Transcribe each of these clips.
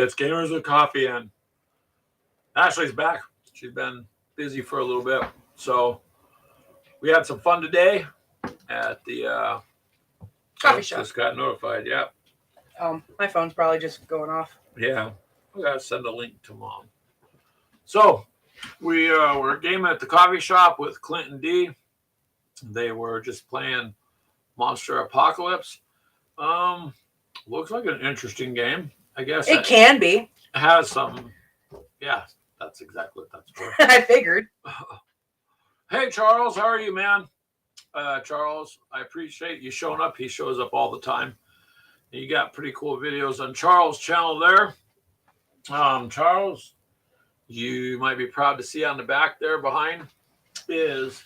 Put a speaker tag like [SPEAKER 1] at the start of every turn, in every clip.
[SPEAKER 1] It's Gamers with Coffee, and Ashley's back. She's been busy for a little bit. So we had some fun today at the
[SPEAKER 2] coffee shop.
[SPEAKER 1] Just got notified, yeah.
[SPEAKER 2] My phone's probably just going off.
[SPEAKER 1] Yeah, we got to send a link to Mom. So we were gaming at the coffee shop with Clinton D. They were just playing Monster Apocalypse. Looks like an interesting game. I guess
[SPEAKER 2] it can be.
[SPEAKER 1] It has some. Yeah, that's exactly what that's for.
[SPEAKER 2] I figured.
[SPEAKER 1] Hey, Charles, how are you, man? Charles, I appreciate you showing up. He shows up all the time. You got pretty cool videos on Charles' channel there. Charles, you might be proud to see on the back there behind is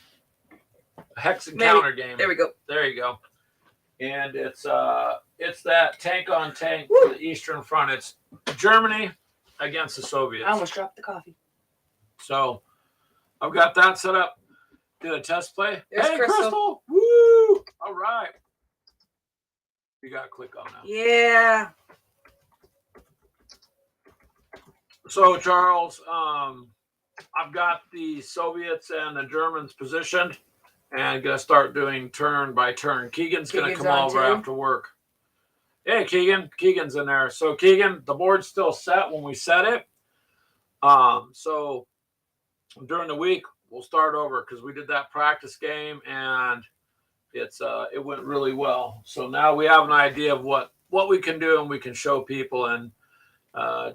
[SPEAKER 1] a Hex Encounter game.
[SPEAKER 2] There we go.
[SPEAKER 1] There you go. And it's that tank on tank for the Eastern Front. It's Germany against the Soviets.
[SPEAKER 2] I almost dropped the coffee.
[SPEAKER 1] So I've got that set up. Did a test play.
[SPEAKER 2] There's
[SPEAKER 1] hey,
[SPEAKER 2] Crystal.
[SPEAKER 1] Woo! All right. You got to click on that.
[SPEAKER 2] Yeah.
[SPEAKER 1] So, Charles, I've got the Soviets and the Germans positioned and going to start doing turn by turn. Keegan's going to come over after work. Hey, Keegan. Keegan's in there. So, Keegan, the board's still set when we set it. So, during the week, we'll start over because we did that practice game and it went really well. So now we have an idea of what we can do and we can show people, and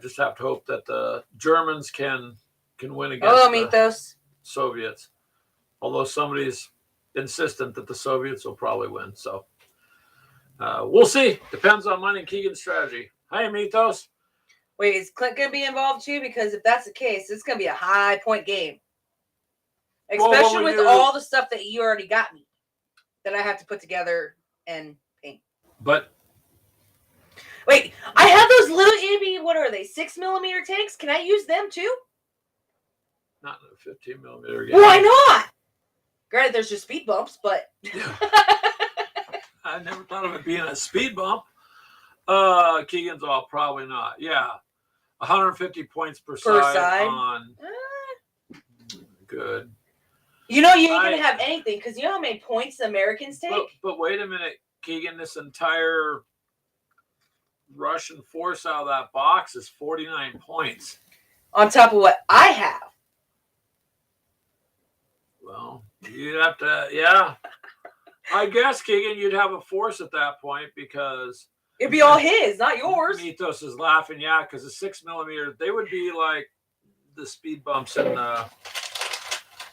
[SPEAKER 1] just have to hope that the Germans can win against
[SPEAKER 2] the
[SPEAKER 1] Soviets. Although somebody's insistent that the Soviets will probably win. So we'll see. Depends on mine and Keegan's strategy. Hi, Mythos.
[SPEAKER 2] Wait, is Clint going to be involved too? Because if that's the case, it's going to be a high point game. Especially with all the stuff that you already got me that I have to put together and paint.
[SPEAKER 1] But
[SPEAKER 2] wait, I have those little what are they? 6mm tanks? Can I use them too?
[SPEAKER 1] Not in a 15mm game.
[SPEAKER 2] Why not? Granted, there's just speed bumps, but
[SPEAKER 1] I never thought of it being a speed bump. Keegan's all probably not. Yeah. 150 points per side on good.
[SPEAKER 2] You know you ain't going to have anything because you know how many points the Americans take?
[SPEAKER 1] But wait a minute, Keegan. This entire Russian force out of that box is 49 points.
[SPEAKER 2] On top of what I have.
[SPEAKER 1] Well, you'd have to, yeah. I guess, Keegan, you'd have a force at that point because...
[SPEAKER 2] It'd be all his, not yours.
[SPEAKER 1] Mythos is laughing, yeah, because the 6mm, they would be like the speed bumps in the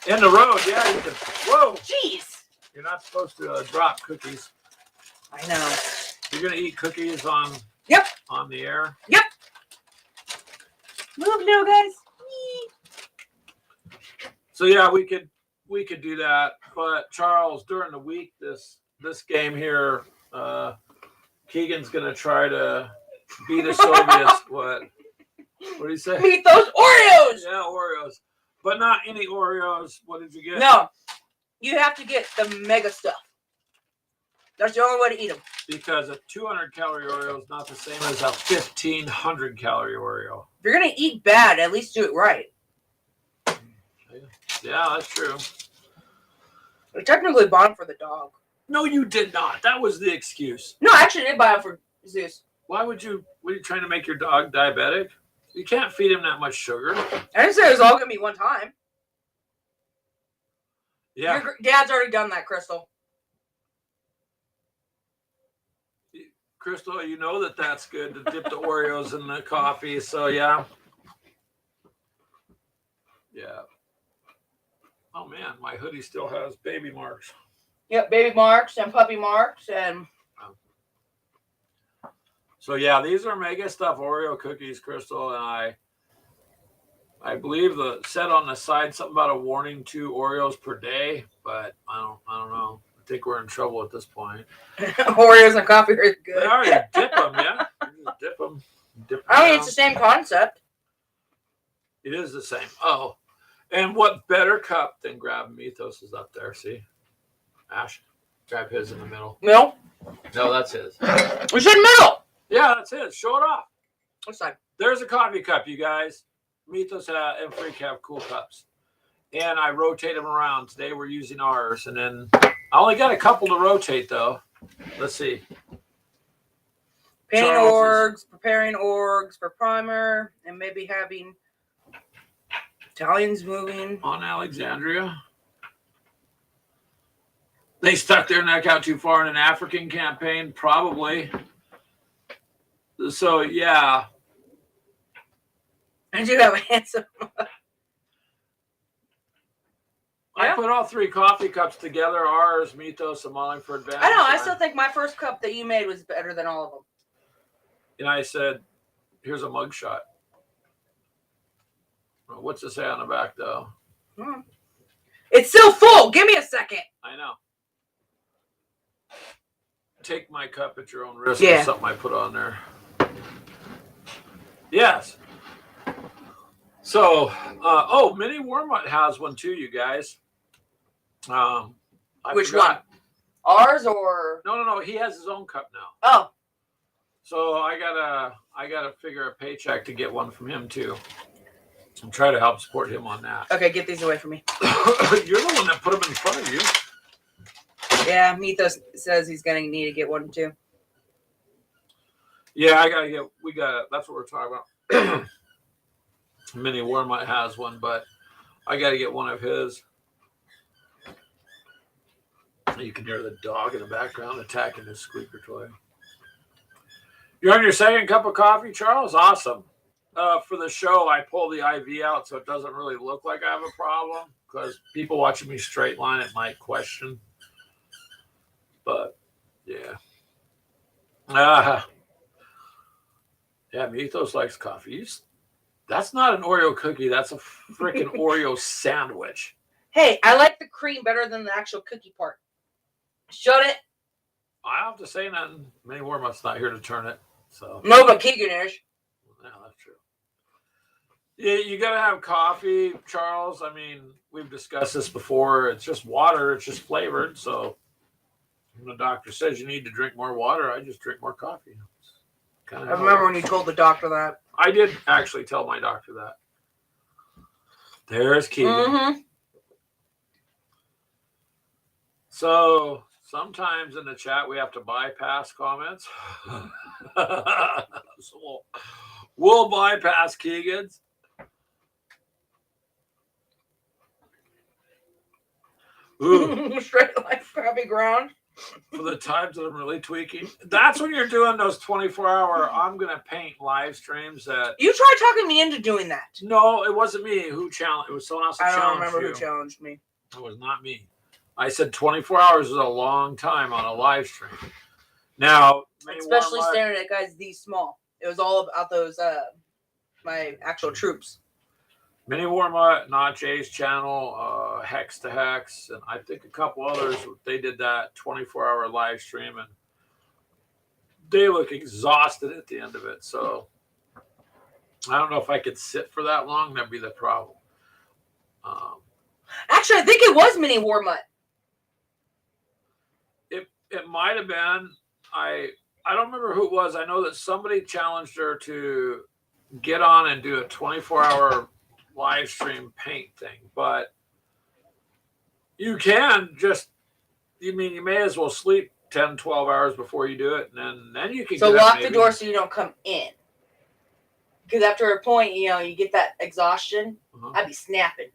[SPEAKER 1] road. Yeah, you can. Whoa,
[SPEAKER 2] jeez!
[SPEAKER 1] You're not supposed to drop cookies.
[SPEAKER 2] I know.
[SPEAKER 1] You're gonna eat cookies on.
[SPEAKER 2] Yep.
[SPEAKER 1] On the air.
[SPEAKER 2] Yep. Move now, guys.
[SPEAKER 1] So yeah, we could do that, but Charles, during the week, this game here. Keegan's going to try to beat the Soviets. What do you say?
[SPEAKER 2] Eat those Oreos!
[SPEAKER 1] Yeah, Oreos. But not any Oreos. What did you get?
[SPEAKER 2] No. You have to get the mega stuff. That's the only way to eat them.
[SPEAKER 1] Because a 200-calorie Oreo is not the same as a 1,500-calorie Oreo.
[SPEAKER 2] If you're going to eat bad, at least do it right.
[SPEAKER 1] Yeah, that's true.
[SPEAKER 2] I technically bought them for the dog.
[SPEAKER 1] No, you did not. That was the excuse.
[SPEAKER 2] No, I actually did buy them for Zeus.
[SPEAKER 1] Why would you? Were you trying to make your dog diabetic? You can't feed him that much sugar.
[SPEAKER 2] I didn't say it was all going to be one time.
[SPEAKER 1] Yeah.
[SPEAKER 2] Your dad's already done that, Crystal.
[SPEAKER 1] Crystal, you know that's good to dip the Oreos in the coffee. So, yeah. Yeah. Oh, man, my hoodie still has baby marks.
[SPEAKER 2] Yep, baby marks and puppy marks and...
[SPEAKER 1] So, yeah, these are mega stuff Oreo cookies, Crystal, and I believe the said on the side something about a warning 2 Oreos per day, but I don't know. I think we're in trouble at this point.
[SPEAKER 2] Oreos and coffee are good.
[SPEAKER 1] They already dip them, yeah. You just dip them.
[SPEAKER 2] I mean, it's the same concept.
[SPEAKER 1] It is the same. Oh, and what better cup than grab Mythos is up there? See, Ash, grab his in the middle.
[SPEAKER 2] No,
[SPEAKER 1] that's his.
[SPEAKER 2] We said middle.
[SPEAKER 1] Yeah, that's his. Show it off.
[SPEAKER 2] Which side?
[SPEAKER 1] There's a coffee cup, you guys. Mythos and Freak have cool cups. And I rotate them around. Today we're using ours. And then I only got a couple to rotate, though. Let's see.
[SPEAKER 2] Painting
[SPEAKER 1] Charles
[SPEAKER 2] orgs, preparing orgs for primer, and maybe having Italians moving.
[SPEAKER 1] On Alexandria. They stuck their neck out too far in an African campaign? Probably. So, yeah.
[SPEAKER 2] I do have a handsome.
[SPEAKER 1] I
[SPEAKER 2] Yeah.
[SPEAKER 1] put all 3 coffee cups together. Ours, Mythos, and Wallingford Vanish.
[SPEAKER 2] I know. I still think my first cup that you made was better than all of them.
[SPEAKER 1] And I said, here's a mug shot. What's it say on the back, though?
[SPEAKER 2] It's still full. Give me a second.
[SPEAKER 1] I know. Take my cup at your own risk.
[SPEAKER 2] Yeah.
[SPEAKER 1] Or something I put on there. Yes. So, Mini Wormut has one too, you guys. I
[SPEAKER 2] Which
[SPEAKER 1] forgot.
[SPEAKER 2] one? Ours or?
[SPEAKER 1] No. He has his own cup now.
[SPEAKER 2] Oh.
[SPEAKER 1] So I gotta figure a paycheck to get one from him too. And try to help support him on that.
[SPEAKER 2] Okay, get these away from me.
[SPEAKER 1] You're the one that put them in front of you.
[SPEAKER 2] Yeah, Mythos says he's gonna need to get one too.
[SPEAKER 1] Yeah, that's what we're talking about. Mini Wormut has one, but I gotta get one of his. You can hear the dog in the background attacking his squeaker toy. You're on your second cup of coffee, Charles? Awesome. For the show, I pull the IV out so it doesn't really look like I have a problem, because people watching me straight line it might question. But, yeah. Yeah, Mythos likes coffee. That's not an Oreo cookie. That's a freaking Oreo sandwich.
[SPEAKER 2] Hey, I like the cream better than the actual cookie part. Shut it.
[SPEAKER 1] I don't have to say nothing. Mini Wormut's not here to turn it. So
[SPEAKER 2] No, but Keegan is.
[SPEAKER 1] yeah, that's true. Yeah, you gotta have coffee, Charles. I mean, we've discussed this before. It's just water. It's just flavored. So when the doctor says you need to drink more water, I just drink more coffee.
[SPEAKER 2] I remember when you told the doctor that.
[SPEAKER 1] I did actually tell my doctor that. There's Keegan.
[SPEAKER 2] Mm-hmm.
[SPEAKER 1] So sometimes in the chat we have to bypass comments. So we'll bypass Keegan's. Ooh.
[SPEAKER 2] Straight like crappy ground.
[SPEAKER 1] For the times that I'm really tweaking. That's when you're doing those 24-hour I'm gonna paint live streams that
[SPEAKER 2] You tried talking me into doing that.
[SPEAKER 1] no, it wasn't me who challenged. It was someone else who
[SPEAKER 2] I don't
[SPEAKER 1] challenged
[SPEAKER 2] remember
[SPEAKER 1] you.
[SPEAKER 2] who challenged me.
[SPEAKER 1] It was not me. I said 24 hours is a long time on a live stream. Now,
[SPEAKER 2] Especially staring at guys these small. It was all about those my actual troops.
[SPEAKER 1] Mini Wormut, Not Jay's channel, Hex to Hex, and I think a couple others. They did that 24-hour live stream, and they look exhausted at the end of it. So I don't know if I could sit for that long. That'd be the problem.
[SPEAKER 2] Actually, I think it was Mini Wormut.
[SPEAKER 1] It might have been. I don't remember who it was. I know that somebody challenged her to get on and do a 24-hour live stream paint thing, but you can just, you may as well sleep 10, 12 hours before you do it, and then you can
[SPEAKER 2] So
[SPEAKER 1] get up
[SPEAKER 2] lock the
[SPEAKER 1] maybe.
[SPEAKER 2] door so you don't come in. Because after a point, you get that exhaustion.
[SPEAKER 1] Uh-huh.
[SPEAKER 2] I'd be snapping.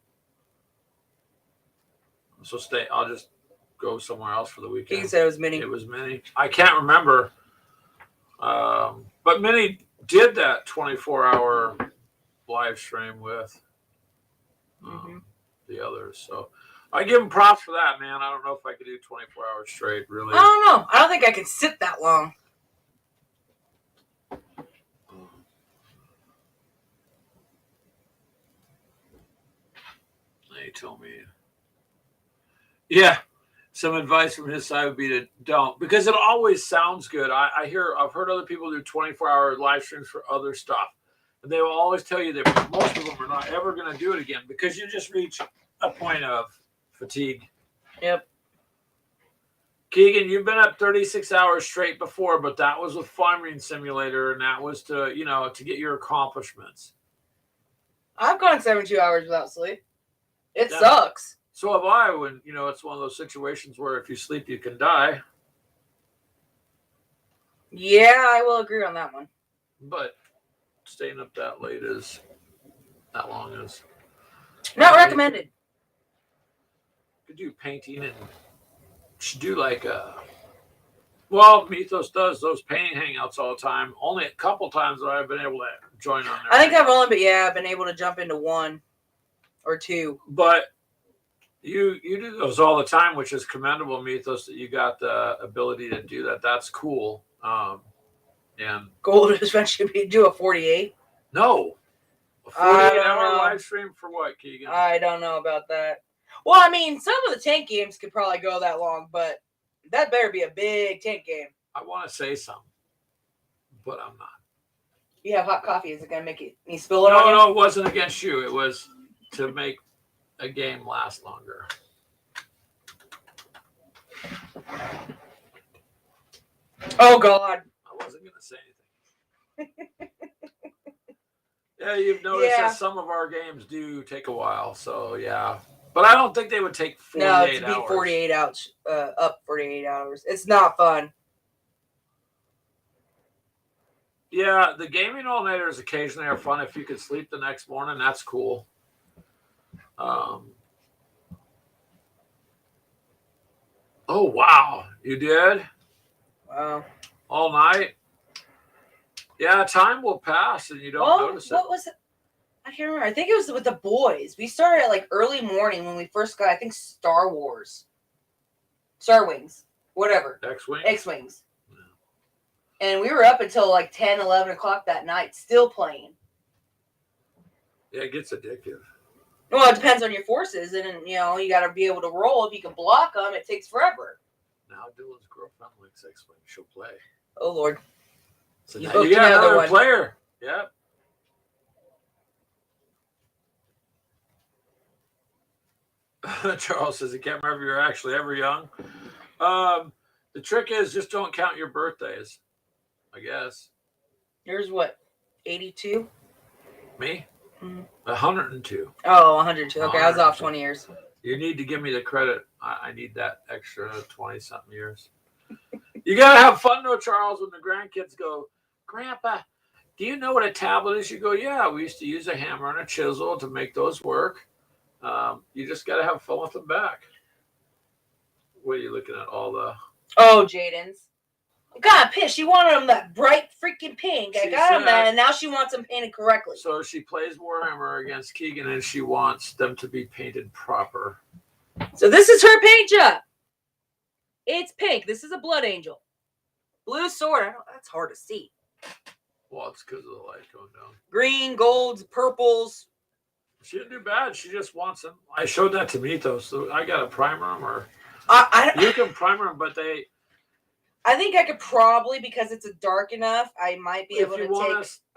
[SPEAKER 1] So I'll just go somewhere else for the
[SPEAKER 2] You
[SPEAKER 1] weekend.
[SPEAKER 2] said it was Mini.
[SPEAKER 1] It was Minnie. I can't remember. But Minnie did that 24-hour live stream with the others. So I give him props for that, man. I don't know if I could do 24 hours straight, really.
[SPEAKER 2] I don't know. I don't think I can sit that long.
[SPEAKER 1] They told me. Yeah. Some advice from his side would be to don't, because it always sounds good. I've heard other people do 24-hour live streams for other stuff. And they will always tell you that most of them are not ever going to do it again because you just reach a point of fatigue.
[SPEAKER 2] Yep.
[SPEAKER 1] Keegan, you've been up 36 hours straight before, but that was with Farming Simulator, and that was to, to get your accomplishments.
[SPEAKER 2] I've gone 72 hours without sleep. It
[SPEAKER 1] Yeah.
[SPEAKER 2] sucks.
[SPEAKER 1] So have I when, it's one of those situations where if you sleep, you can die.
[SPEAKER 2] Yeah, I will agree on that one.
[SPEAKER 1] But staying up that late is that long is
[SPEAKER 2] not recommended.
[SPEAKER 1] Could do painting and should do like Mythos does those painting hangouts all the time. Only a couple times that I've been able to join on there.
[SPEAKER 2] I think I've been able to jump into 1 or 2.
[SPEAKER 1] But you do those all the time, which is commendable, Mythos, that you got the ability to do that. That's cool. And
[SPEAKER 2] goal to eventually do a 48.
[SPEAKER 1] No. A 48-hour live stream for what, Keegan?
[SPEAKER 2] I don't know about that. Well, I mean, some of the tank games could probably go that long, but that better be a big tank game.
[SPEAKER 1] I want to say something, but I'm not.
[SPEAKER 2] You have hot coffee. Is it going to make me spill it on you?
[SPEAKER 1] No, it wasn't against you. It was to make a game last longer.
[SPEAKER 2] Oh, God.
[SPEAKER 1] I wasn't going to say anything. Yeah, you've noticed that some of our games do take a while, so yeah. But I don't think they would take 48 hours.
[SPEAKER 2] No, to be 48 hours, up 48 hours. It's not fun.
[SPEAKER 1] Yeah, the gaming all-nighters occasionally are fun. If you could sleep the next morning, that's cool. Oh, wow. You did?
[SPEAKER 2] Wow.
[SPEAKER 1] All night? Yeah, time will pass and you don't notice it.
[SPEAKER 2] What was it? I can't remember. I think it was with the boys. We started at like early morning when we first got, I think, Star Wars. Star Wings. Whatever.
[SPEAKER 1] X-Wing?
[SPEAKER 2] X-Wings. Yeah. And we were up until like 10, 11 o'clock that night still playing.
[SPEAKER 1] Yeah, it gets addictive.
[SPEAKER 2] Well, it depends on your forces. And, you got to be able to roll. If you can block them, it takes forever.
[SPEAKER 1] Now Dylan's girlfriend likes X-Wing. She'll play.
[SPEAKER 2] Oh, Lord.
[SPEAKER 1] So you got another player. Yep. Charles says he can't remember you're actually ever young. The trick is just don't count your birthdays, I guess.
[SPEAKER 2] Yours what? 82?
[SPEAKER 1] Me? 102.
[SPEAKER 2] Oh, 102. Okay, I was off 20 years.
[SPEAKER 1] You need to give me the credit. I need that extra 20-something years. You got to have fun, though, Charles, when the grandkids go, Grandpa, do you know what a tablet is? You go, yeah, we used to use a hammer and a chisel to make those work. You just got to have fun with them back. What are you looking at? All the...
[SPEAKER 2] Oh, Jaden's. God, pissed. She wanted them that bright freaking pink. I got them that, and now she wants them painted correctly.
[SPEAKER 1] So she plays Warhammer against Keegan, and she wants them to be painted proper.
[SPEAKER 2] So this is her paint job. It's pink. This is a blood angel. Blue sword. That's hard to see.
[SPEAKER 1] Well, it's because of the light going down.
[SPEAKER 2] Green, golds, purples.
[SPEAKER 1] She didn't do bad. She just wants them. I showed that to Mythos. So I got to primer them, or you can primer them, but they.
[SPEAKER 2] I think I could probably, because it's a dark enough, I might be able to take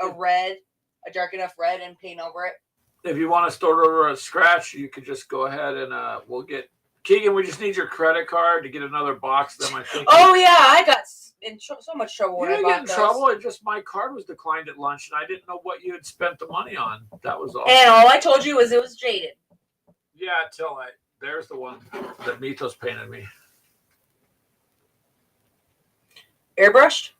[SPEAKER 2] a dark enough red and paint over it.
[SPEAKER 1] If you want to start over a scratch, you could just go ahead and we'll get Keegan. We just need your credit card to get another box. Then I think.
[SPEAKER 2] Oh yeah, I got in so much trouble when I bought those. You didn't
[SPEAKER 1] get in trouble. It just my card was declined at lunch, and I didn't know what you had spent the money on. That was all.
[SPEAKER 2] And all I told you was it was Jaden.
[SPEAKER 1] Yeah, there's the one that Mythos painted me.
[SPEAKER 2] Airbrushed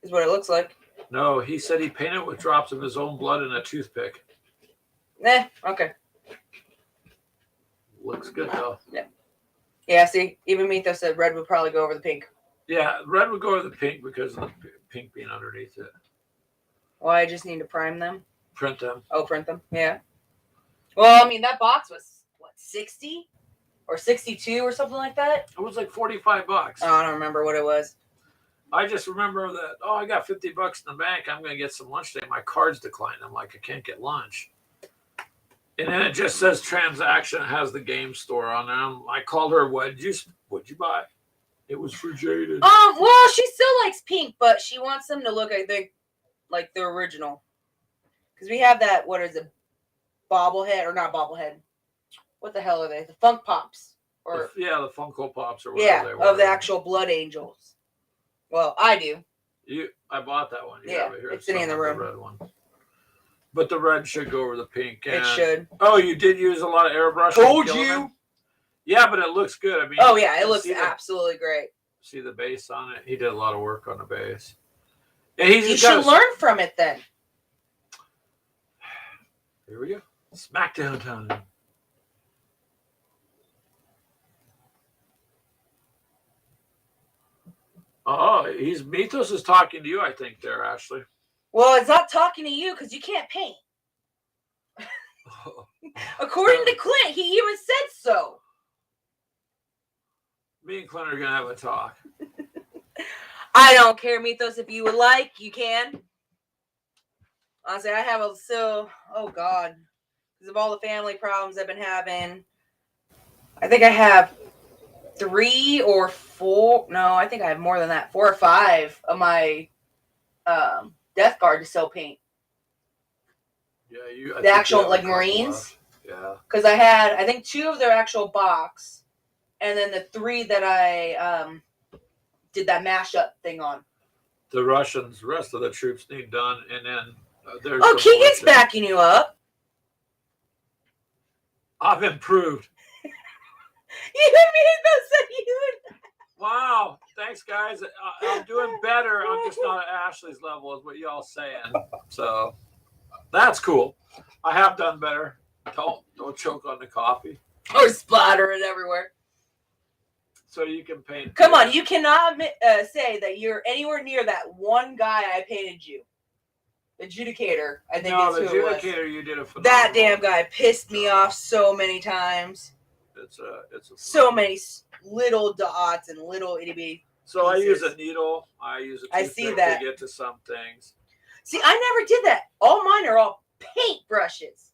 [SPEAKER 2] is what it looks like.
[SPEAKER 1] No, he said he painted with drops of his own blood and a toothpick.
[SPEAKER 2] Okay.
[SPEAKER 1] Looks good though.
[SPEAKER 2] Yeah, see, even Mythos said red would probably go over the pink.
[SPEAKER 1] Yeah, red would go over the pink because of the pink being underneath it.
[SPEAKER 2] Well, I just need to prime them.
[SPEAKER 1] Print them.
[SPEAKER 2] Oh, print them. Yeah. Well, I mean, that box was, what, 60 or 62 or something like that?
[SPEAKER 1] It was like $45.
[SPEAKER 2] Oh, I don't remember what it was.
[SPEAKER 1] I just remember that, I got $50 in the bank. I'm going to get some lunch today. My card's declined. I'm like, I can't get lunch. And then it just says transaction. It has the game store on there. I called her, what'd you buy? It was for Jaden.
[SPEAKER 2] Well, she still likes pink, but she wants them to look, I think, like the original. Because we have that, what is it, bobblehead, or not bobblehead. What the hell are they? The Funk Pops. or
[SPEAKER 1] yeah, the Funko Pops or whatever they were.
[SPEAKER 2] of the actual Blood Angels. Well, I do.
[SPEAKER 1] I bought that one.
[SPEAKER 2] Yeah, it's sitting in the room.
[SPEAKER 1] The red one. But the red should go over the pink.
[SPEAKER 2] It should.
[SPEAKER 1] Oh, you did use a lot of airbrush.
[SPEAKER 2] Told you.
[SPEAKER 1] Yeah, but it looks good. I mean.
[SPEAKER 2] Oh yeah, it looks absolutely great.
[SPEAKER 1] See the base on it. He did a lot of work on the base. Yeah, you
[SPEAKER 2] should learn from it then.
[SPEAKER 1] Here we go. Smackdown time. Oh, Mythos is talking to you, I think, there, Ashley.
[SPEAKER 2] Well, it's not talking to you because you can't paint. According to Clint, he even said so.
[SPEAKER 1] Me and Clint are gonna have a talk.
[SPEAKER 2] I don't care, Mythos. If you would like, you can. Honestly, I have oh God, because of all the family problems I've been having. I think I have 3 or 4. No, I think I have more than that. 4 or 5 of my Death Guard to still paint.
[SPEAKER 1] Yeah,
[SPEAKER 2] the actual like Marines.
[SPEAKER 1] Yeah.
[SPEAKER 2] Because I had, I think 2 of their actual box, and then the 3 that I did that mashup thing on.
[SPEAKER 1] The rest of the troops need done, and then there's.
[SPEAKER 2] Oh, Keegan's backing you up.
[SPEAKER 1] I've improved.
[SPEAKER 2] You said you.
[SPEAKER 1] Wow, thanks, guys. I'm doing better. I'm just not at Ashley's level, is what y'all saying. So that's cool. I have done better. Don't choke on the coffee.
[SPEAKER 2] Or splatter it everywhere.
[SPEAKER 1] So you can paint.
[SPEAKER 2] Come on, you cannot say that you're anywhere near that one guy I painted you. Adjudicator, I think
[SPEAKER 1] no,
[SPEAKER 2] it's
[SPEAKER 1] the
[SPEAKER 2] who it was.
[SPEAKER 1] Adjudicator, you did a phenomenal.
[SPEAKER 2] That damn guy pissed me off so many times.
[SPEAKER 1] It's
[SPEAKER 2] so many little dots and little itty bitty.
[SPEAKER 1] So pieces. I use a needle. I use a toothpick to get to some things.
[SPEAKER 2] See, I never did that. All mine are all paint brushes.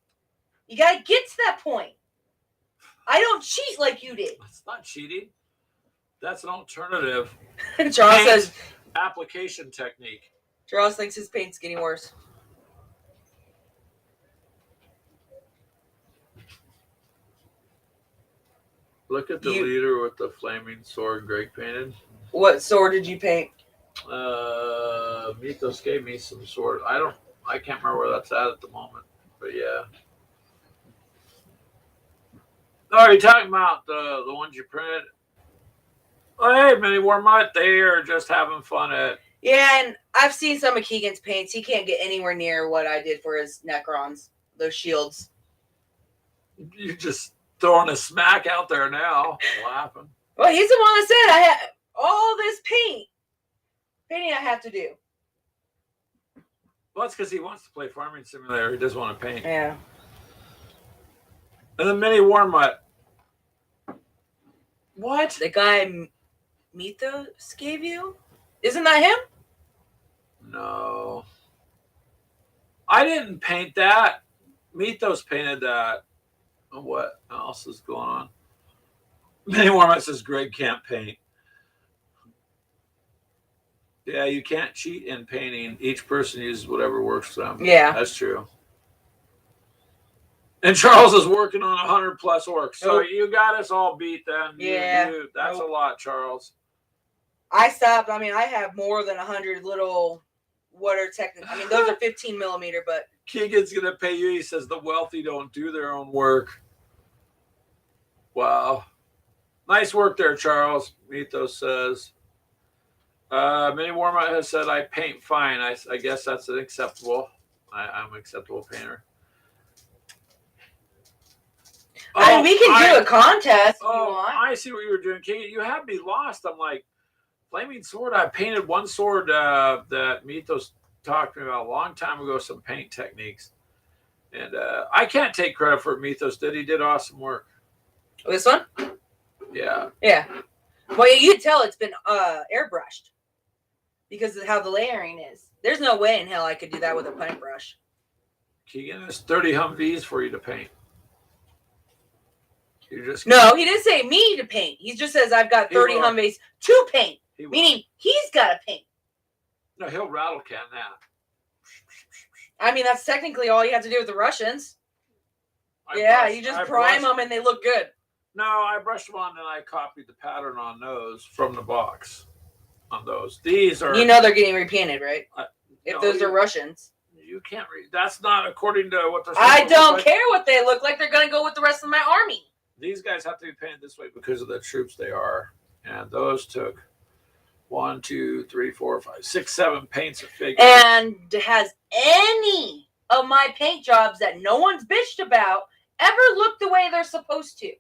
[SPEAKER 2] You gotta get to that point. I don't cheat like you did.
[SPEAKER 1] It's not cheating. That's an alternative.
[SPEAKER 2] Charles says
[SPEAKER 1] application technique.
[SPEAKER 2] Charles thinks his paint's getting worse.
[SPEAKER 1] Look at the leader with the flaming sword Greg painted.
[SPEAKER 2] What sword did you paint?
[SPEAKER 1] Mythos gave me some sword. I can't remember where that's at the moment. But yeah. Oh, are you talking about the ones you printed? Oh, hey, Mini Warmite, they are just having fun at.
[SPEAKER 2] Yeah, and I've seen some of Keegan's paints. He can't get anywhere near what I did for his Necrons. Those shields.
[SPEAKER 1] You just throwing a smack out there now, laughing.
[SPEAKER 2] Well, he's the one that said I had all this painting I have to do.
[SPEAKER 1] Well, that's because he wants to play Farming Simulator. He doesn't want to paint.
[SPEAKER 2] Yeah.
[SPEAKER 1] And then Mini Warmite. What?
[SPEAKER 2] The guy Mythos gave you? Isn't that him?
[SPEAKER 1] No. I didn't paint that. Mythos painted that. What else is going on? Mini Warmite says Greg can't paint. Yeah, you can't cheat in painting. Each person uses whatever works for them.
[SPEAKER 2] Yeah.
[SPEAKER 1] That's true. And Charles is working on 100+ orcs. So you got us all beat then.
[SPEAKER 2] Yeah.
[SPEAKER 1] That's a lot, Charles.
[SPEAKER 2] I stopped. I mean, I have more than 100 little I mean, those are 15 millimeter, but.
[SPEAKER 1] Keegan's going to pay you. He says the wealthy don't do their own work. Wow. Nice work there, Charles. Mythos says. Mini Warmite has said, I paint fine. I guess that's an acceptable. I'm an acceptable painter.
[SPEAKER 2] I mean, we can do a contest if you want.
[SPEAKER 1] I see what you were doing, Keegan. You had me lost. I'm like, Flaming Sword. I painted one sword that Mythos talked to me about a long time ago, some paint techniques. And I can't take credit for what Mythos did. He did awesome work.
[SPEAKER 2] This one?
[SPEAKER 1] Yeah.
[SPEAKER 2] Yeah. Well, you can tell it's been airbrushed because of how the layering is. There's no way in hell I could do that with a paintbrush.
[SPEAKER 1] Keegan, there's 30 Humvees for you to paint.
[SPEAKER 2] No, he didn't say me to paint. He just says I've got 30 Humvees to paint. Meaning he's got to paint.
[SPEAKER 1] No, he'll rattle can that.
[SPEAKER 2] I mean, that's technically all you have to do with the Russians. You just prime them and they look good.
[SPEAKER 1] No, I brushed them on and I copied the pattern on those from the box. On those, these are.
[SPEAKER 2] You know they're getting repainted, right? If
[SPEAKER 1] no,
[SPEAKER 2] those are Russians.
[SPEAKER 1] You can't read. That's not according to what they're.
[SPEAKER 2] I don't care what they look like. They're gonna go with the rest of my army.
[SPEAKER 1] These guys have to be painted this way because of the troops they are, and those took 1, 2, 3, 4, 5, 6, 7 paints of figures.
[SPEAKER 2] And has any of my paint jobs that no one's bitched about ever looked the way they're supposed to?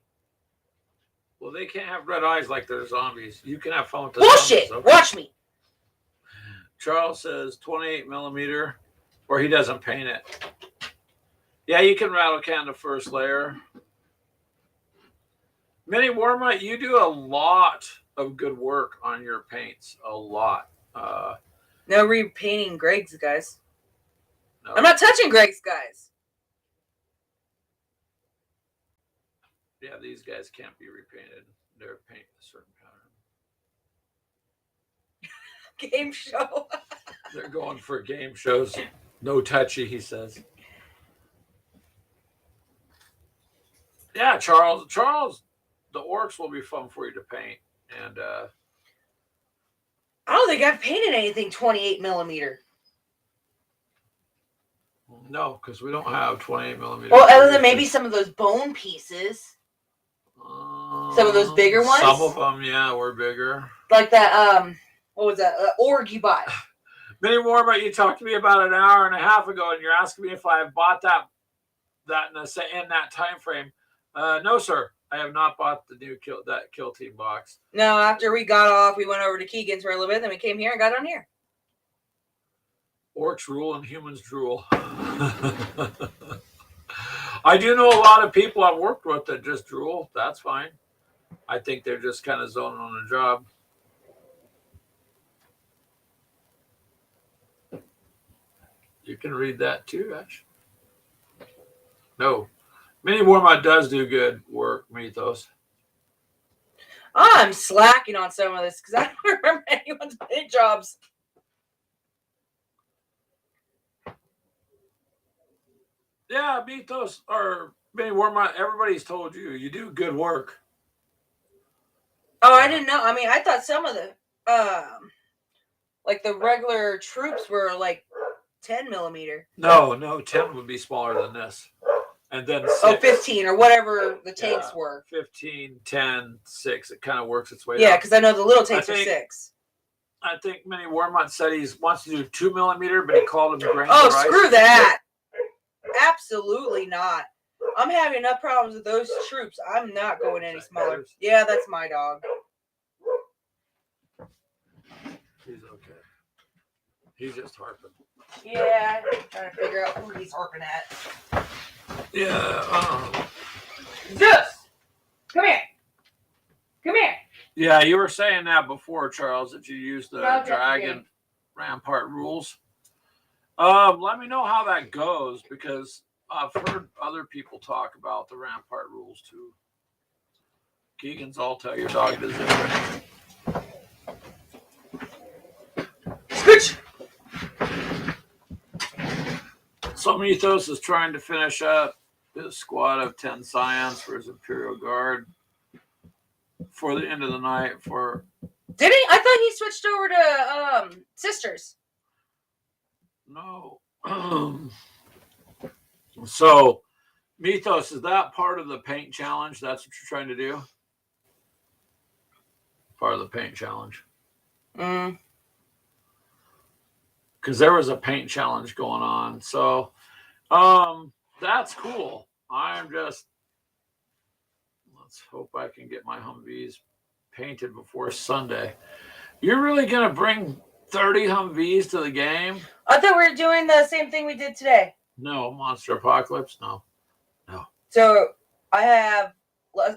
[SPEAKER 1] Well, they can't have red eyes like they're zombies. You can have fun with the
[SPEAKER 2] Bullshit.
[SPEAKER 1] zombies. Okay.
[SPEAKER 2] Watch me.
[SPEAKER 1] Charles says 28 millimeter, or he doesn't paint it. Yeah, you can rattle can the first layer. Mini Warma, you do a lot of good work on your paints. A lot.
[SPEAKER 2] No repainting Greg's, guys.
[SPEAKER 1] No.
[SPEAKER 2] I'm not touching Greg's, guys.
[SPEAKER 1] Yeah, these guys can't be repainted. They're painted a certain pattern.
[SPEAKER 2] Game show.
[SPEAKER 1] They're going for game shows. No touchy, he says. Yeah, Charles, the orcs will be fun for you to paint. And
[SPEAKER 2] I don't think I've painted anything 28 millimeter.
[SPEAKER 1] no, because we don't have 28 millimeter.
[SPEAKER 2] Well, other than maybe some of those bone pieces. Some of those bigger ones?
[SPEAKER 1] Some of them, yeah, were bigger.
[SPEAKER 2] Like that, what was that? Org you bought.
[SPEAKER 1] Many more, but you talked to me about an hour and a half ago, and you're asking me if I have bought that in that time frame. No, sir, I have not bought the new Kill Team box.
[SPEAKER 2] No, after we got off, we went over to Keegan's for a little bit, then we came here and got on here.
[SPEAKER 1] Orcs rule and humans drool. I do know a lot of people I've worked with that just drool. That's fine. I think they're just kind of zoning on a job. You can read that too, Ash. No. Mini Warmod does do good work, Mythos.
[SPEAKER 2] I'm slacking on some of this because I don't remember anyone's paint jobs.
[SPEAKER 1] Yeah, Mythos or Mini Warmod, everybody's told you do good work.
[SPEAKER 2] Oh, I didn't know. I mean, I thought some of the, like the regular troops were like 10 millimeter.
[SPEAKER 1] No, 10 would be smaller than this. And then 6.
[SPEAKER 2] Oh, 15 or whatever the tanks were.
[SPEAKER 1] 15, 10, 6. It kind of works its way
[SPEAKER 2] Yeah,
[SPEAKER 1] up.
[SPEAKER 2] because I know the little tanks are 6.
[SPEAKER 1] I think Mini Warmont said he wants to do 2 millimeter, but he called them grains
[SPEAKER 2] Oh,
[SPEAKER 1] of rice.
[SPEAKER 2] screw that. Absolutely not. I'm having enough problems with those troops. I'm not going any smaller. Yeah, that's my dog.
[SPEAKER 1] He's okay. He's just harping.
[SPEAKER 2] Yeah, I'm trying to figure out who he's harping at.
[SPEAKER 1] Yeah.
[SPEAKER 2] Zeus! Come here. Come here.
[SPEAKER 1] Yeah, you were saying that before, Charles, that you used the
[SPEAKER 2] No,
[SPEAKER 1] Dragon Rampart rules. Let me know how that goes, because I've heard other people talk about the Rampart rules too. Keegan's all tell your dog does it.
[SPEAKER 2] Scooch!
[SPEAKER 1] So Mythos is trying to finish up his squad of 10 Scions for his Imperial Guard for the end of the night.
[SPEAKER 2] Did he? I thought he switched over to Sisters.
[SPEAKER 1] No. So, Mythos, is that part of the paint challenge? That's what you're trying to do? Part of the paint challenge.
[SPEAKER 2] Mm.
[SPEAKER 1] Because there was a paint challenge going on. So, that's cool. Let's hope I can get my Humvees painted before Sunday. You're really going to bring 30 Humvees to the game?
[SPEAKER 2] I thought we were doing the same thing we did today.
[SPEAKER 1] No, Monster Apocalypse? No.
[SPEAKER 2] So I have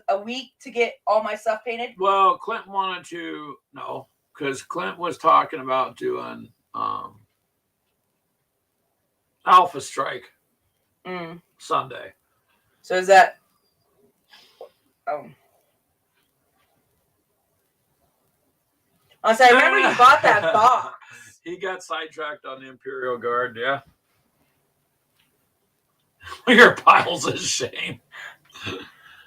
[SPEAKER 2] a week to get all my stuff painted?
[SPEAKER 1] Well, Clint wanted to, no, because Clint was talking about doing Alpha Strike Sunday.
[SPEAKER 2] So is that... Oh. I remember you bought that box.
[SPEAKER 1] He got sidetracked on the Imperial Guard, yeah. Your piles of shame.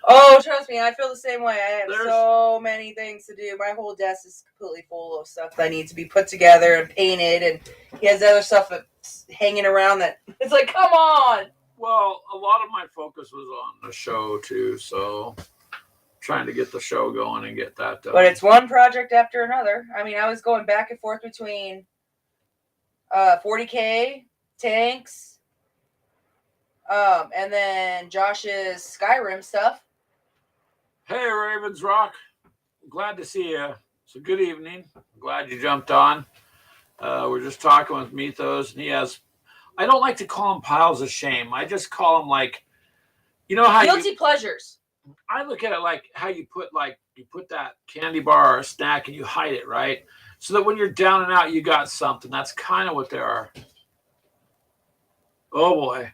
[SPEAKER 2] Oh, trust me, I feel the same way. I have
[SPEAKER 1] There's-
[SPEAKER 2] so many things to do. My whole desk is completely full of stuff that needs to be put together and painted, and he has other stuff that's hanging around that it's like, come on.
[SPEAKER 1] Well, a lot of my focus was on the show too, so trying to get the show going and get that done.
[SPEAKER 2] But it's one project after another. I mean, I was going back and forth between 40K, tanks, and then Josh's Skyrim stuff.
[SPEAKER 1] Hey, Ravens Rock. Glad to see you. So good evening. Glad you jumped on. We're just talking with Mythos, and he has, I don't like to call them piles of shame. I just call them like, you know how
[SPEAKER 2] Guilty pleasures.
[SPEAKER 1] I look at it like how you put that candy bar or a snack and you hide it, right? So that when you're down and out, you got something. That's kind of what they are. Oh boy.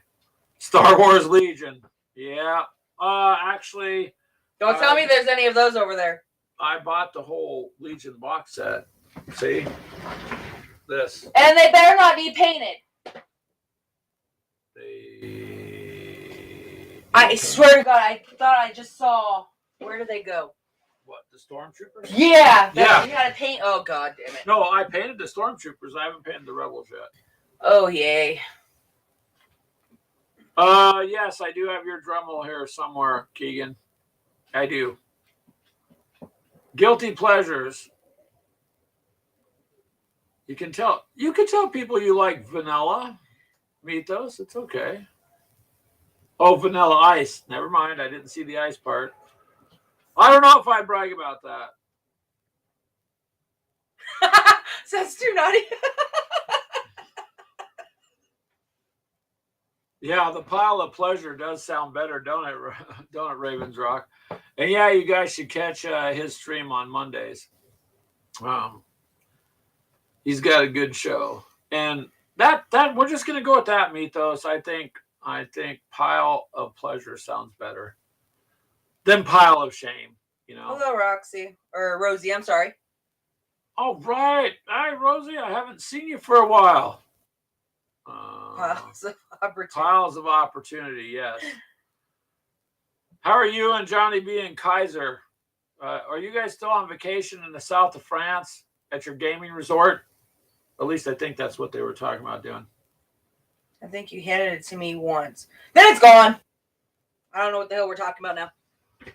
[SPEAKER 1] Star Wars Legion. Yeah. Actually,
[SPEAKER 2] Don't tell me there's any of those over there.
[SPEAKER 1] I bought the whole Legion box set. See? This.
[SPEAKER 2] And they better not be painted. I swear to God, I thought I just saw. Where did they go?
[SPEAKER 1] What, the Stormtroopers?
[SPEAKER 2] Yeah.
[SPEAKER 1] Yeah.
[SPEAKER 2] You gotta paint. Oh, God damn it.
[SPEAKER 1] No, I painted the Stormtroopers. I haven't painted the Rebels yet.
[SPEAKER 2] Oh, yay.
[SPEAKER 1] Yes, I do have your Dremel here somewhere, Keegan. I do. Guilty pleasures. You can tell people you like vanilla, Mythos. It's okay. Oh, vanilla ice. Never mind. I didn't see the ice part. I don't know if I brag about that.
[SPEAKER 2] Sounds too naughty.
[SPEAKER 1] Yeah, the pile of pleasure does sound better, don't it? Don't it, Ravens Rock? And yeah, you guys should catch his stream on Mondays. He's got a good show, and that we're just gonna go with that, Mythos. I think pile of pleasure sounds better than pile of shame. You know.
[SPEAKER 2] Hello, Roxy or Rosie. I'm sorry.
[SPEAKER 1] All right, hi Rosie. I haven't seen you for a while.
[SPEAKER 2] Piles of opportunity.
[SPEAKER 1] Piles of opportunity, yes. How are you and Johnny B and Kaiser? Are you guys still on vacation in the south of France at your gaming resort? At least I think that's what they were talking about doing.
[SPEAKER 2] I think you handed it to me once. Then it's gone. I don't know what the hell we're talking about now.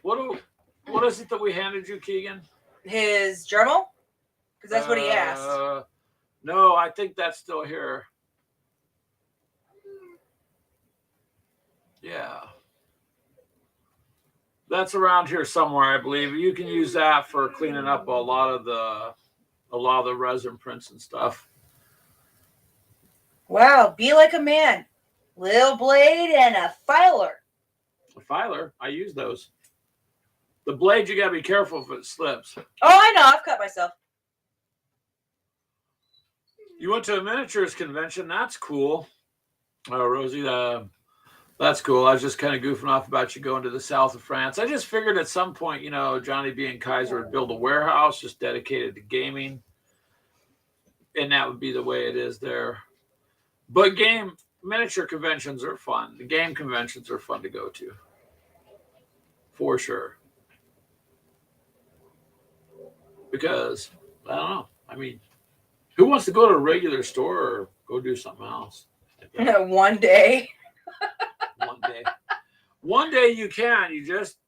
[SPEAKER 1] What is it that we handed you, Keegan?
[SPEAKER 2] His journal? Because that's what he asked.
[SPEAKER 1] No, I think that's still here. Yeah. That's around here somewhere, I believe. You can use that for cleaning up a lot of the resin prints and stuff.
[SPEAKER 2] Wow, be like a man. Little blade and a filer.
[SPEAKER 1] A filer? I use those. The blade, you gotta be careful if it slips.
[SPEAKER 2] Oh, I know. I've cut myself.
[SPEAKER 1] You went to a miniatures convention. That's cool. Rosie, that's cool. I was just kind of goofing off about you going to the south of France. I just figured at some point, Johnny B and Kaiser would build a warehouse just dedicated to gaming. And that would be the way it is there. But miniature conventions are fun. The game conventions are fun to go to. For sure. Because, I don't know. I mean, who wants to go to a regular store or go do something else?
[SPEAKER 2] One day.
[SPEAKER 1] One day you can. You just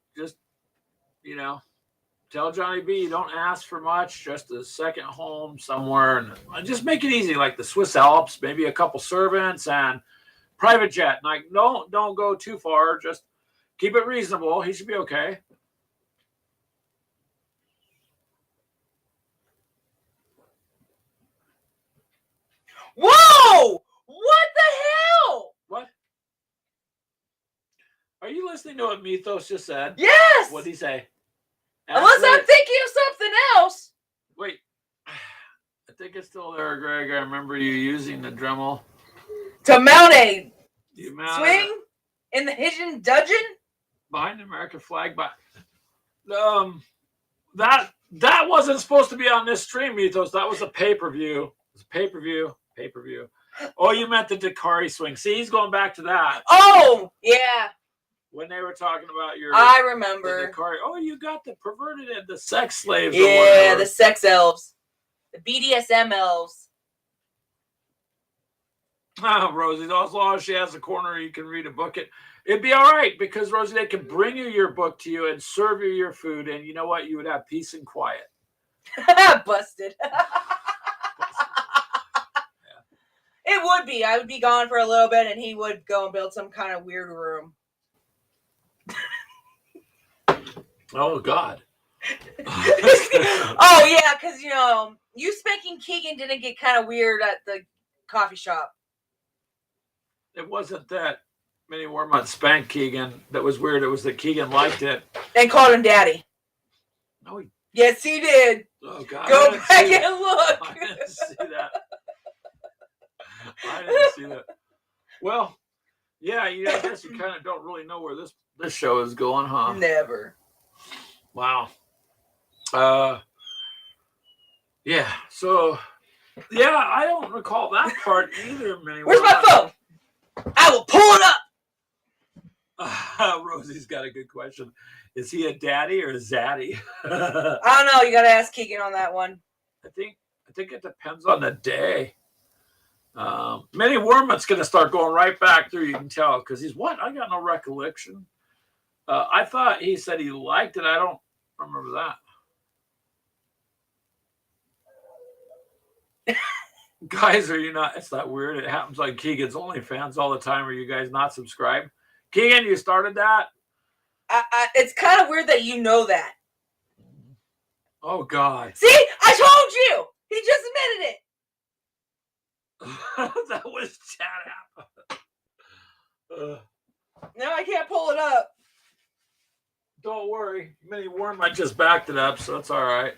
[SPEAKER 1] tell Johnny B you don't ask for much, just a second home somewhere, and just make it easy, like the Swiss Alps, maybe a couple servants and private jet. Like, don't go too far. Just keep it reasonable. He should be okay.
[SPEAKER 2] Whoa! What the hell?
[SPEAKER 1] What? Are you listening to what Mythos just said?
[SPEAKER 2] Yes!
[SPEAKER 1] What'd he say?
[SPEAKER 2] Unless I'm thinking of something else.
[SPEAKER 1] Wait. I think it's still there, Greg. I remember you using the Dremel.
[SPEAKER 2] To mount a
[SPEAKER 1] swing
[SPEAKER 2] in the hidden dungeon?
[SPEAKER 1] Behind the American flag. But that wasn't supposed to be on this stream, Mythos. That was a pay-per-view. It was a pay-per-view. Oh, you meant the Dakari swing. See, he's going back to that.
[SPEAKER 2] Oh, yeah.
[SPEAKER 1] when they were talking about your.
[SPEAKER 2] I remember.
[SPEAKER 1] Oh, you got the perverted and the sex slaves.
[SPEAKER 2] Yeah, the sex elves, the BDSM elves.
[SPEAKER 1] Oh, Rosie, as long as she has a corner you can read a book, it'd be all right because, Rosie, they can bring you your book to you and serve you your food, and you know what? You would have peace and quiet.
[SPEAKER 2] Busted. It would be. I would be gone for a little bit, and he would go and build some kind of weird room.
[SPEAKER 1] Oh, God.
[SPEAKER 2] Oh, yeah, because, you spanking Keegan didn't get kind of weird at the coffee shop.
[SPEAKER 1] It wasn't that Minnie Wormont spanked Keegan that was weird. It was that Keegan liked it.
[SPEAKER 2] And called him daddy.
[SPEAKER 1] No,
[SPEAKER 2] yes, he did.
[SPEAKER 1] Oh, God.
[SPEAKER 2] Go back and look.
[SPEAKER 1] I didn't see that. I didn't see that. Well, yeah, I guess you kind of don't really know where this show is going, huh?
[SPEAKER 2] Never.
[SPEAKER 1] Wow. Yeah. So, yeah, I don't recall that part either.
[SPEAKER 2] Where's my phone? I will pull it up.
[SPEAKER 1] Rosie's got a good question. Is he a daddy or a zaddy?
[SPEAKER 2] I don't know. You got to ask Keegan on that one.
[SPEAKER 1] I think it depends on the day. Minnie Wormont's going to start going right back through. You can tell because he's what? I got no recollection. I thought he said he liked it. I don't remember that. Guys, are you not? It's not weird. It happens like Keegan's OnlyFans all the time. Are you guys not subscribed? Keegan, you started that?
[SPEAKER 2] It's kind of weird that you know that.
[SPEAKER 1] Oh, God.
[SPEAKER 2] See? I told you! He just admitted it.
[SPEAKER 1] That was Chad Apple.
[SPEAKER 2] No, I can't pull it up.
[SPEAKER 1] Don't worry. Minnie Wormont just backed it up, so it's all right.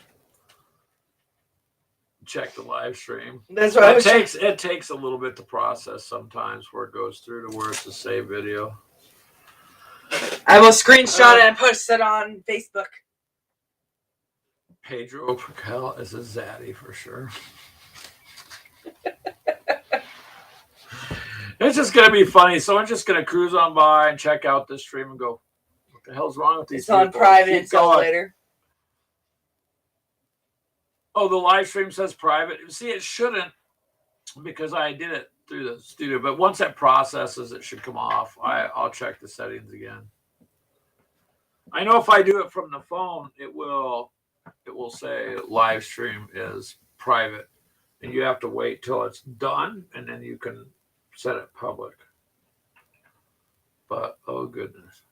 [SPEAKER 1] Check the live stream.
[SPEAKER 2] That's right.
[SPEAKER 1] It takes a little bit to process sometimes where it goes through to where it's a save video.
[SPEAKER 2] I will screenshot it and post it on Facebook.
[SPEAKER 1] Pedro Percal is a zaddy for sure. It's just going to be funny. So I'm just going to cruise on by and check out this stream and go, what the hell's wrong with these people?
[SPEAKER 2] It's on private until later.
[SPEAKER 1] Oh, the live stream says private. See, it shouldn't because I did it through the studio. But once that processes, it should come off. I'll check the settings again. I know if I do it from the phone, it will say live stream is private. And you have to wait till it's done, and then you can set it public. But, oh, goodness.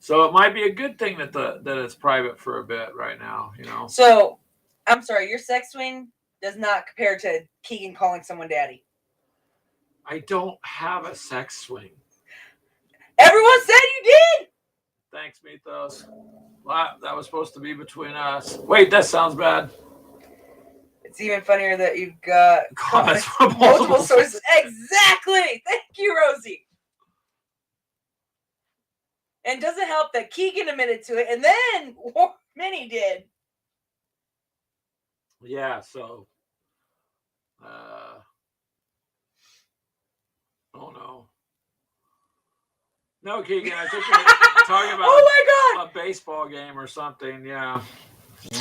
[SPEAKER 1] So it might be a good thing that it's private for a bit right now,
[SPEAKER 2] So, I'm sorry, your sex swing does not compare to Keegan calling someone daddy.
[SPEAKER 1] I don't have a sex swing.
[SPEAKER 2] Everyone said you did!
[SPEAKER 1] Thanks, Mythos. That was supposed to be between us. Wait, that sounds bad.
[SPEAKER 2] It's even funnier that you've got
[SPEAKER 1] comments from
[SPEAKER 2] multiple sources. Exactly! Thank you, Rosie. And it doesn't help that Keegan admitted to it, and then Minnie did.
[SPEAKER 1] Yeah, so oh no. No, Keegan, I think we're talking about
[SPEAKER 2] oh my God,
[SPEAKER 1] a baseball game or something, yeah.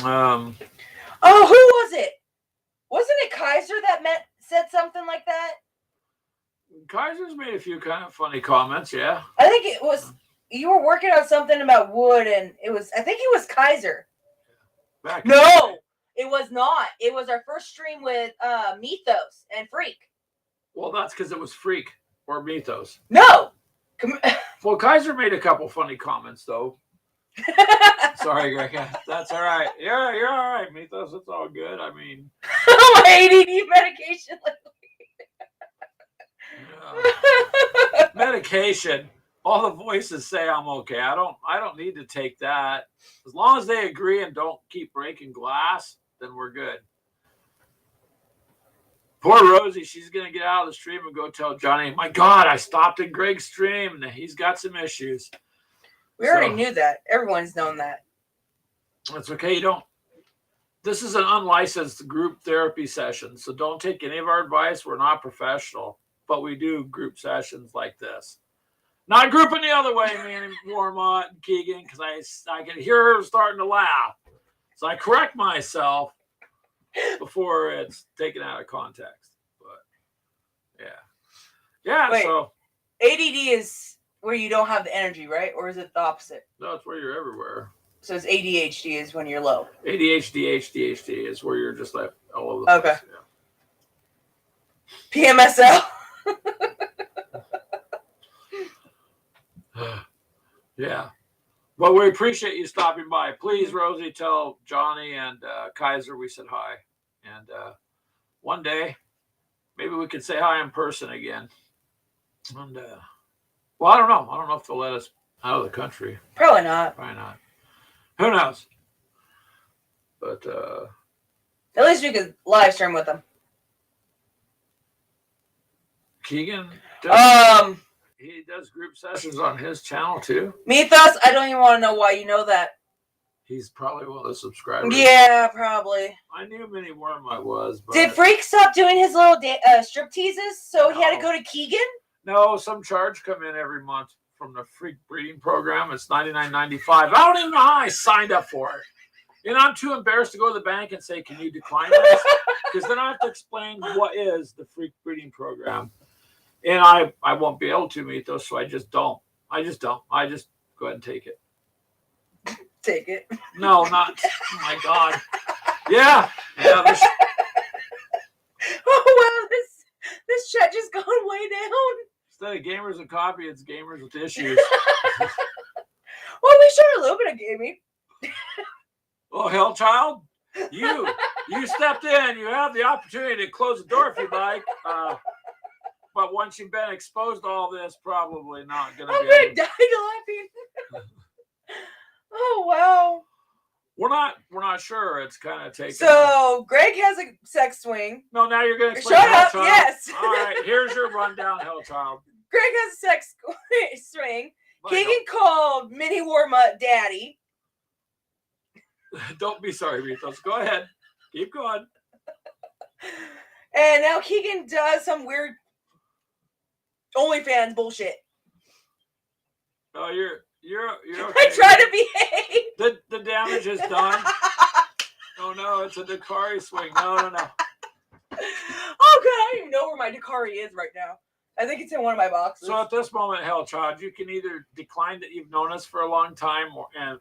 [SPEAKER 2] Oh, who was it? Wasn't it Kaiser that said something like that?
[SPEAKER 1] Kaiser's made a few kind of funny comments, yeah.
[SPEAKER 2] I think it was you were working on something about wood, and I think it was Kaiser. No, it was not. It was our first stream with Mythos and Freak.
[SPEAKER 1] Well, that's because it was Freak or Mythos.
[SPEAKER 2] No.
[SPEAKER 1] Well, Kaiser made a couple funny comments, though. Sorry, Greg. That's all right. Yeah, you're all right, Mythos. It's all good. I mean,
[SPEAKER 2] I'm ADD medication lately.
[SPEAKER 1] Medication. All the voices say I'm okay. I don't need to take that. As long as they agree and don't keep breaking glass, then we're good. Poor Rosie, she's going to get out of the stream and go tell Johnny, my God, I stopped in Greg's stream and he's got some issues.
[SPEAKER 2] We already knew that. Everyone's known that.
[SPEAKER 1] That's okay. This is an unlicensed group therapy session, so don't take any of our advice. We're not professional, but we do group sessions like this. Not grouping the other way, man, Warmont and Keegan, because I can hear her starting to laugh. So I correct myself before it's taken out of context. But yeah.
[SPEAKER 2] Wait.
[SPEAKER 1] So
[SPEAKER 2] ADD is where you don't have the energy, right? Or is it the opposite?
[SPEAKER 1] no, it's where you're everywhere.
[SPEAKER 2] So it's ADHD is when you're low.
[SPEAKER 1] ADHD is where you're just like all over the place.
[SPEAKER 2] PMSL.
[SPEAKER 1] Yeah. Well, we appreciate you stopping by. Please, Rosie, tell Johnny and Kaiser we said hi. And one day, maybe we could say hi in person again. And well, I don't know. I don't know if they'll let us out of the country.
[SPEAKER 2] Probably not.
[SPEAKER 1] Probably not. Who knows? But
[SPEAKER 2] at least we could live stream with them.
[SPEAKER 1] Keegan, he does group sessions on his channel too.
[SPEAKER 2] Mythos, I don't even want to know why you know that.
[SPEAKER 1] He's probably one of the subscribers.
[SPEAKER 2] Yeah, probably.
[SPEAKER 1] I knew Mini Wormite was. But
[SPEAKER 2] did Freak stop doing his little strip teases? So he had to go to Keegan?
[SPEAKER 1] No, some charge come in every month from the Freak breeding program. It's $99.95. I don't even know how I signed up for it. And I'm too embarrassed to go to the bank and say, "Can you decline this?" Because then I have to explain what is the Freak breeding program. And I won't be able to meet those, so I just don't. I just go ahead and take it.
[SPEAKER 2] Take it.
[SPEAKER 1] No, not. Oh my God. Yeah.
[SPEAKER 2] Oh wow, this chat just gone way down.
[SPEAKER 1] Instead of gamers with coffee, it's gamers with issues.
[SPEAKER 2] Well, we showed a little bit of gaming.
[SPEAKER 1] Oh, hell, child. You stepped in. You have the opportunity to close the door if you'd like. But once you've been exposed to all this, probably not going to be.
[SPEAKER 2] I'm going to die laughing. Oh, wow.
[SPEAKER 1] We're not sure. It's kind of taking.
[SPEAKER 2] So, Greg has a sex swing.
[SPEAKER 1] No, now you're going to explain.
[SPEAKER 2] Shut up,
[SPEAKER 1] Child.
[SPEAKER 2] yes.
[SPEAKER 1] All right, here's your rundown, hell child.
[SPEAKER 2] Greg has a sex swing. Keegan called Mini Warmut daddy.
[SPEAKER 1] Don't be sorry, Mythos. Go ahead. Keep going.
[SPEAKER 2] And now Keegan does some weird OnlyFans bullshit.
[SPEAKER 1] Oh, you're okay.
[SPEAKER 2] I try to behave.
[SPEAKER 1] The damage is done. Oh no, it's a Dakari swing. No.
[SPEAKER 2] Oh god, I don't even know where my Dakari is right now. I think it's in one of my boxes.
[SPEAKER 1] So at this moment, hell child, you can either decline that you've known us for a long time,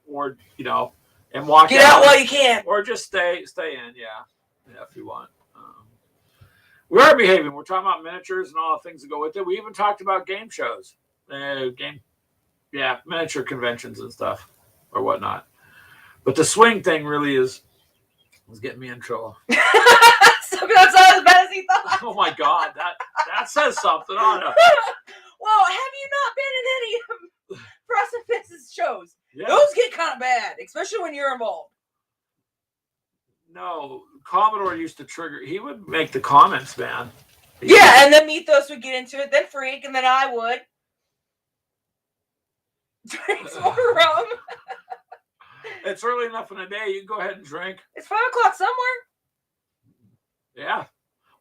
[SPEAKER 1] or you know, and walk
[SPEAKER 2] Get out while you can,
[SPEAKER 1] or just stay in. Yeah, if you want. We are behaving. We're talking about miniatures and all the things that go with it. We even talked about game shows, miniature conventions and stuff or whatnot. But the swing thing really was getting me in trouble.
[SPEAKER 2] So that's not as bad as he thought.
[SPEAKER 1] Oh my God, that says something on it.
[SPEAKER 2] Well, have you not been in any of Precipice's shows?
[SPEAKER 1] Yeah.
[SPEAKER 2] Those get kind of bad, especially when you're involved.
[SPEAKER 1] No, Commodore used to trigger. He would make the comments, man.
[SPEAKER 2] And then Mythos would get into it, then Freak, and then I would. Drink some more rum.
[SPEAKER 1] It's early enough in the day. You can go ahead and drink.
[SPEAKER 2] It's 5 o'clock somewhere.
[SPEAKER 1] Yeah.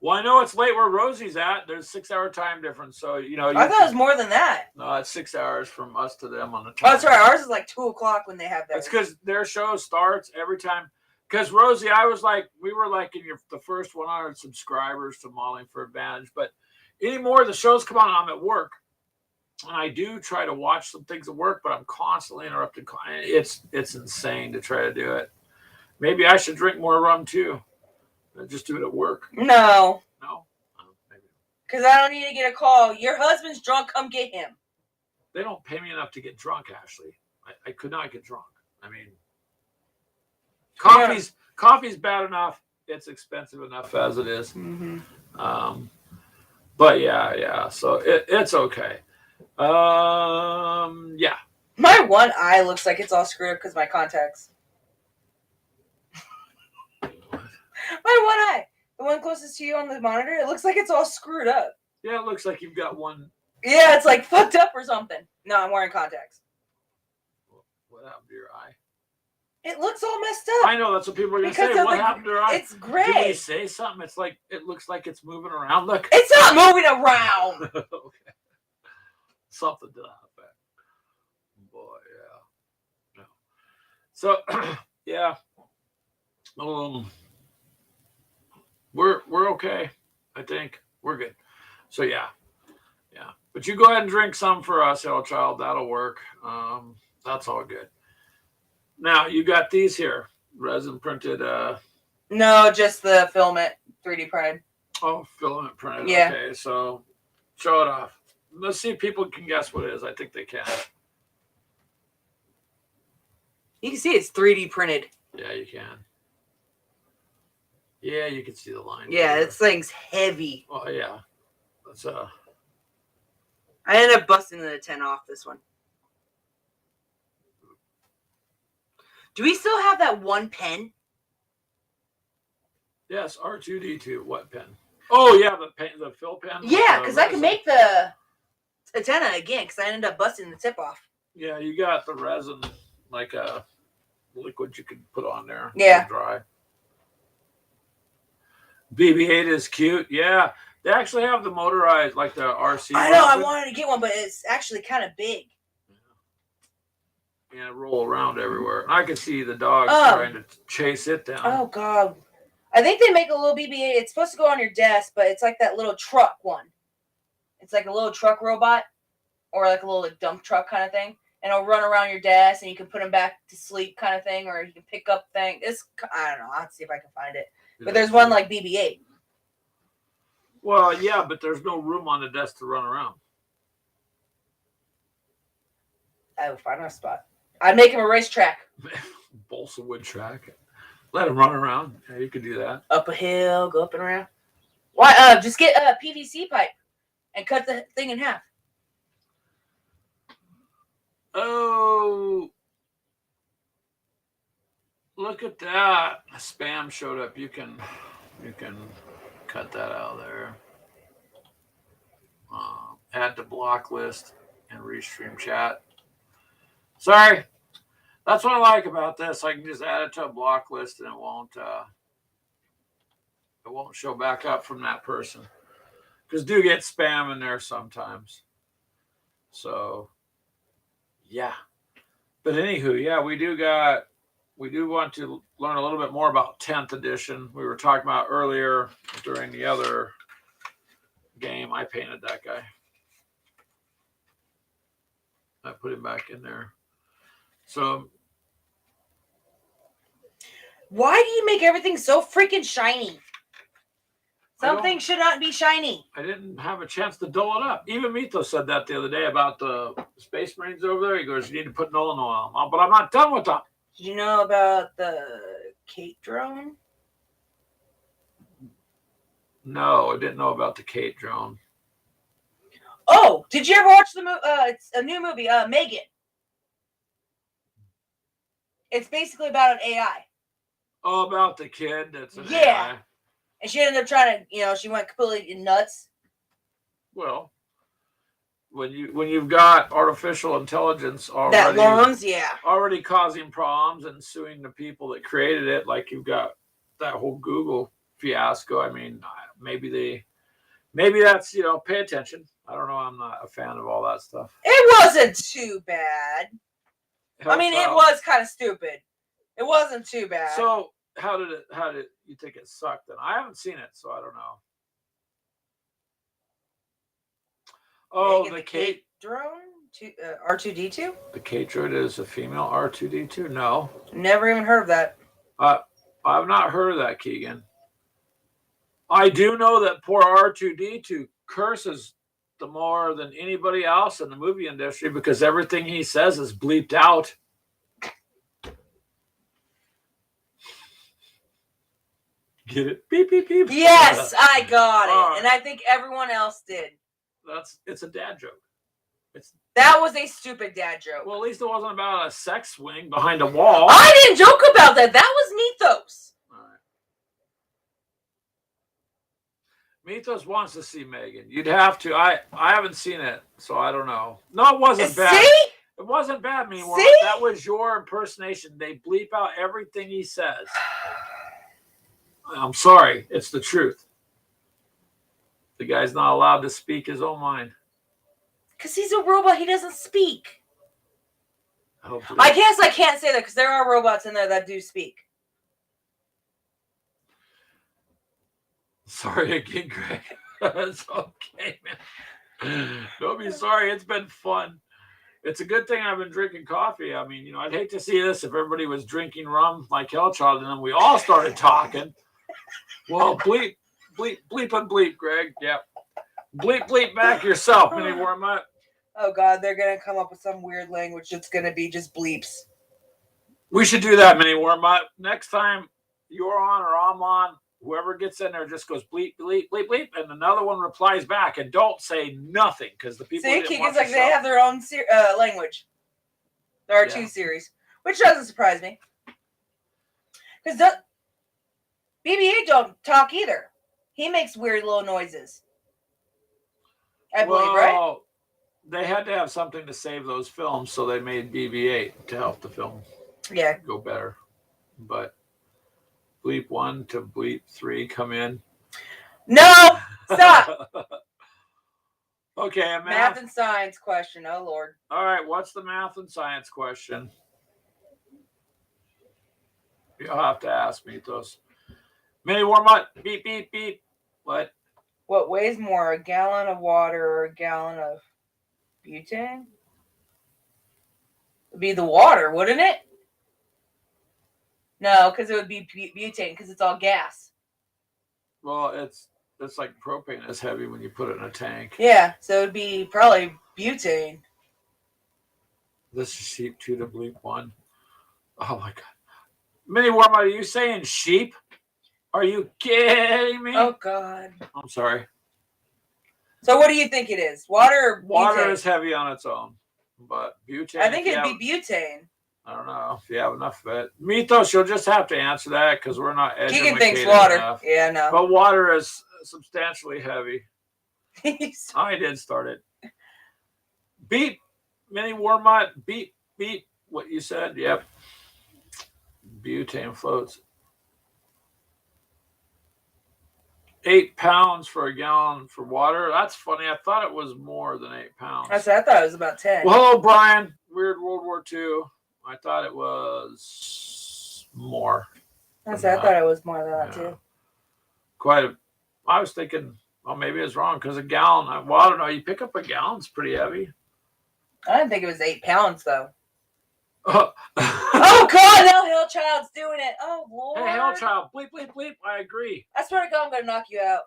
[SPEAKER 1] Well, I know it's late where Rosie's at. There's 6-hour time difference, so you know.
[SPEAKER 2] I thought it was more than that.
[SPEAKER 1] No, it's 6 hours from us to them on the time.
[SPEAKER 2] Oh, that's right. Ours is like 2 o'clock when they have theirs.
[SPEAKER 1] It's because their show starts every time. Because Rosie, we were like in the first 100 subscribers to Modeling for Advantage. But anymore, the shows come on, I'm at work. And I do try to watch some things at work, but I'm constantly interrupted. It's insane to try to do it. Maybe I should drink more rum too. Just do it at work.
[SPEAKER 2] No.
[SPEAKER 1] No? Maybe.
[SPEAKER 2] Because I don't need to get a call. Your husband's drunk. Come get him.
[SPEAKER 1] They don't pay me enough to get drunk, Ashley. I could not get drunk. I mean, coffee's bad enough. It's expensive enough as it is.
[SPEAKER 2] Mm-hmm.
[SPEAKER 1] But yeah. So it's okay. Yeah.
[SPEAKER 2] My one eye looks like it's all screwed up because my contacts. My one eye, the one closest to you on the monitor, it looks like it's all screwed up.
[SPEAKER 1] Yeah, it looks like you've got one.
[SPEAKER 2] Yeah, it's like fucked up or something. No, I'm wearing contacts.
[SPEAKER 1] What happened to your eye?
[SPEAKER 2] It looks all messed up.
[SPEAKER 1] I know, that's what people are going to say. What happened to your eye?
[SPEAKER 2] It's gray.
[SPEAKER 1] Did they say something? It's like, it looks like it's moving around. Look.
[SPEAKER 2] It's not moving around.
[SPEAKER 1] Okay. Something did happen. So, yeah, we're okay. I think we're good. So yeah. But you go ahead and drink some for us, Hellchild. That'll work. That's all good. Now you got these here, resin printed.
[SPEAKER 2] No, just the filament 3D printed.
[SPEAKER 1] Oh, filament printed.
[SPEAKER 2] Yeah.
[SPEAKER 1] Okay, so show it off. Let's see if people can guess what it is. I think they can.
[SPEAKER 2] You can see it's 3D printed.
[SPEAKER 1] Yeah, you can. Yeah, you can see the line.
[SPEAKER 2] Yeah, this thing's heavy.
[SPEAKER 1] Oh yeah, that's
[SPEAKER 2] I ended up busting the 10 off this one. Do we still have that one pen?
[SPEAKER 1] Yes, R2D2. What pen? Oh yeah, the fill pen.
[SPEAKER 2] Yeah, because I can make the antenna again because I ended up busting the tip off.
[SPEAKER 1] Yeah, you got the resin, like a liquid you can put on there.
[SPEAKER 2] Yeah.
[SPEAKER 1] Dry. BB-8 is cute. Yeah, they actually have the motorized, like the RC.
[SPEAKER 2] I know. I wanted to get one, but it's actually kind of big.
[SPEAKER 1] Yeah, roll around everywhere. I could see the dogs trying to chase it down.
[SPEAKER 2] Oh God. I think they make a little BB-8. It's supposed to go on your desk, but it's like that little truck one. It's like a little truck robot or like a little dump truck kind of thing. And it'll run around your desk and you can put them back to sleep kind of thing, or you can pick up thing. I don't know. I'll have to see if I can find it. But there's one like BB-8.
[SPEAKER 1] Well, yeah, but there's no room on the desk to run around.
[SPEAKER 2] I would find a spot. I'd make him a racetrack.
[SPEAKER 1] Balsa wood track. Let him run around. Yeah, you could do that.
[SPEAKER 2] Up a hill, go up and around. Why? Just get a PVC pipe and cut the thing in half.
[SPEAKER 1] Oh, look at that! Spam showed up. You can cut that out of there. Add to block list and restream chat. Sorry. That's what I like about this. I can just add it to a block list and it won't show back up from that person. Because do get spam in there sometimes. So yeah. But anywho, yeah, we do want to learn a little bit more about 10th edition. We were talking about earlier during the other game. I painted that guy. I put him back in there. So
[SPEAKER 2] why do you make everything so freaking shiny? Something should not be shiny.
[SPEAKER 1] I didn't have a chance to dull it up. Even Mito said that the other day about the Space Marines over there. He goes, you need to put Nolan oil on. But I'm not done with them.
[SPEAKER 2] Did you know about the Kate drone?
[SPEAKER 1] No, I didn't know about the Kate drone.
[SPEAKER 2] Oh, did you ever watch the movie? It's a new movie, Megan. It's basically about an AI.
[SPEAKER 1] Oh, about the kid that's an
[SPEAKER 2] Yeah.
[SPEAKER 1] AI.
[SPEAKER 2] And she ended up trying to, she went completely nuts.
[SPEAKER 1] Well, when you've got artificial intelligence already,
[SPEAKER 2] That learns,
[SPEAKER 1] already causing problems and suing the people that created it, like you've got that whole Google fiasco. I mean, maybe that's, pay attention. I don't know. I'm not a fan of all that stuff.
[SPEAKER 2] It wasn't too bad. I mean, it was kind of stupid. It wasn't too bad.
[SPEAKER 1] So how did you think it sucked then? I haven't seen it, so I don't know. Oh, the Kate
[SPEAKER 2] drone? R2D2?
[SPEAKER 1] The Kate drone is a female R2D2? No.
[SPEAKER 2] Never even heard of that.
[SPEAKER 1] I've not heard of that, Keegan. I do know that poor R2D2 curses the more than anybody else in the movie industry because everything he says is bleeped out. Get it? Beep, beep, beep.
[SPEAKER 2] Yes, I got it. And I think everyone else did.
[SPEAKER 1] It's a dad joke.
[SPEAKER 2] That was a stupid dad joke.
[SPEAKER 1] Well, at least it wasn't about a sex swing behind a wall.
[SPEAKER 2] I didn't joke about that. That was Mythos.
[SPEAKER 1] All right. Mythos wants to see Megan. You'd have to. I haven't seen it, so I don't know. No, it wasn't bad.
[SPEAKER 2] See?
[SPEAKER 1] It wasn't bad, meanwhile.
[SPEAKER 2] See?
[SPEAKER 1] That was your impersonation. They bleep out everything he says. I'm sorry. It's the truth. The guy's not allowed to speak his own mind.
[SPEAKER 2] Because he's a robot. He doesn't speak.
[SPEAKER 1] Hopefully.
[SPEAKER 2] I guess I can't say that because there are robots in there that do speak.
[SPEAKER 1] Sorry again, Greg. It's okay, man. Don't be sorry. It's been fun. It's a good thing I've been drinking coffee. I mean, I'd hate to see this if everybody was drinking rum like Hellchild and then we all started talking. Well, bleep, bleep, bleep, and bleep, Greg. Yep. Bleep, bleep back yourself, Mini Wormut.
[SPEAKER 2] Oh, God, they're going to come up with some weird language that's going to be just bleeps.
[SPEAKER 1] We should do that, Mini Wormut. Next time you're on or I'm on, whoever gets in there just goes bleep, bleep, bleep, bleep, and another one replies back, and don't say nothing because the people.
[SPEAKER 2] See, Keegan's like they have their own language. There are 2 series, which doesn't surprise me. Because BB-8 don't talk either. He makes weird little noises. I believe, right?
[SPEAKER 1] They had to have something to save those films, so they made BB-8 to help the film go better. But bleep 1 to bleep 3 come in.
[SPEAKER 2] No! Stop!
[SPEAKER 1] Okay, a
[SPEAKER 2] math and science question. Oh, Lord.
[SPEAKER 1] All right, what's the math and science question? You'll have to ask me those. Mini Wormut, beep, beep, beep. What?
[SPEAKER 2] What weighs more, a gallon of water or a gallon of butane? It'd be the water, wouldn't it? No, because it would be butane because it's all gas.
[SPEAKER 1] Well, it's like propane is heavy when you put it in a tank.
[SPEAKER 2] Yeah, so it would be probably butane.
[SPEAKER 1] This is sheep 2 to bleep 1. Oh my God. Mini Wormut, are you saying sheep? Are you kidding me?
[SPEAKER 2] Oh God.
[SPEAKER 1] I'm sorry.
[SPEAKER 2] So what do you think it is? Water or butane?
[SPEAKER 1] Water is heavy on its own, but butane.
[SPEAKER 2] I think it'd be butane.
[SPEAKER 1] I don't know if you have enough of it. Mythos, you'll just have to answer that because we're not educated
[SPEAKER 2] Keegan thinks water.
[SPEAKER 1] Enough.
[SPEAKER 2] Yeah, no.
[SPEAKER 1] But water is substantially heavy. I did start it. Beep, Mini Wormut, beep, beep. What you said? Yep. Butane floats. 8 pounds for a gallon for water. That's funny. I thought it was more than 8 pounds.
[SPEAKER 2] I thought it was about 10.
[SPEAKER 1] Well, hello, Brian. Weird World War II. I thought it was more.
[SPEAKER 2] I thought it was more than that too.
[SPEAKER 1] I was thinking, well, maybe it's wrong because a gallon. Well, I don't know. You pick up a gallon's pretty heavy.
[SPEAKER 2] I didn't think it was 8 pounds though.
[SPEAKER 1] Oh
[SPEAKER 2] God! Now Hellchild's doing it. Oh Lord!
[SPEAKER 1] Hey, Hellchild, bleep, bleep, bleep. I agree.
[SPEAKER 2] I swear to God, I'm gonna knock you out.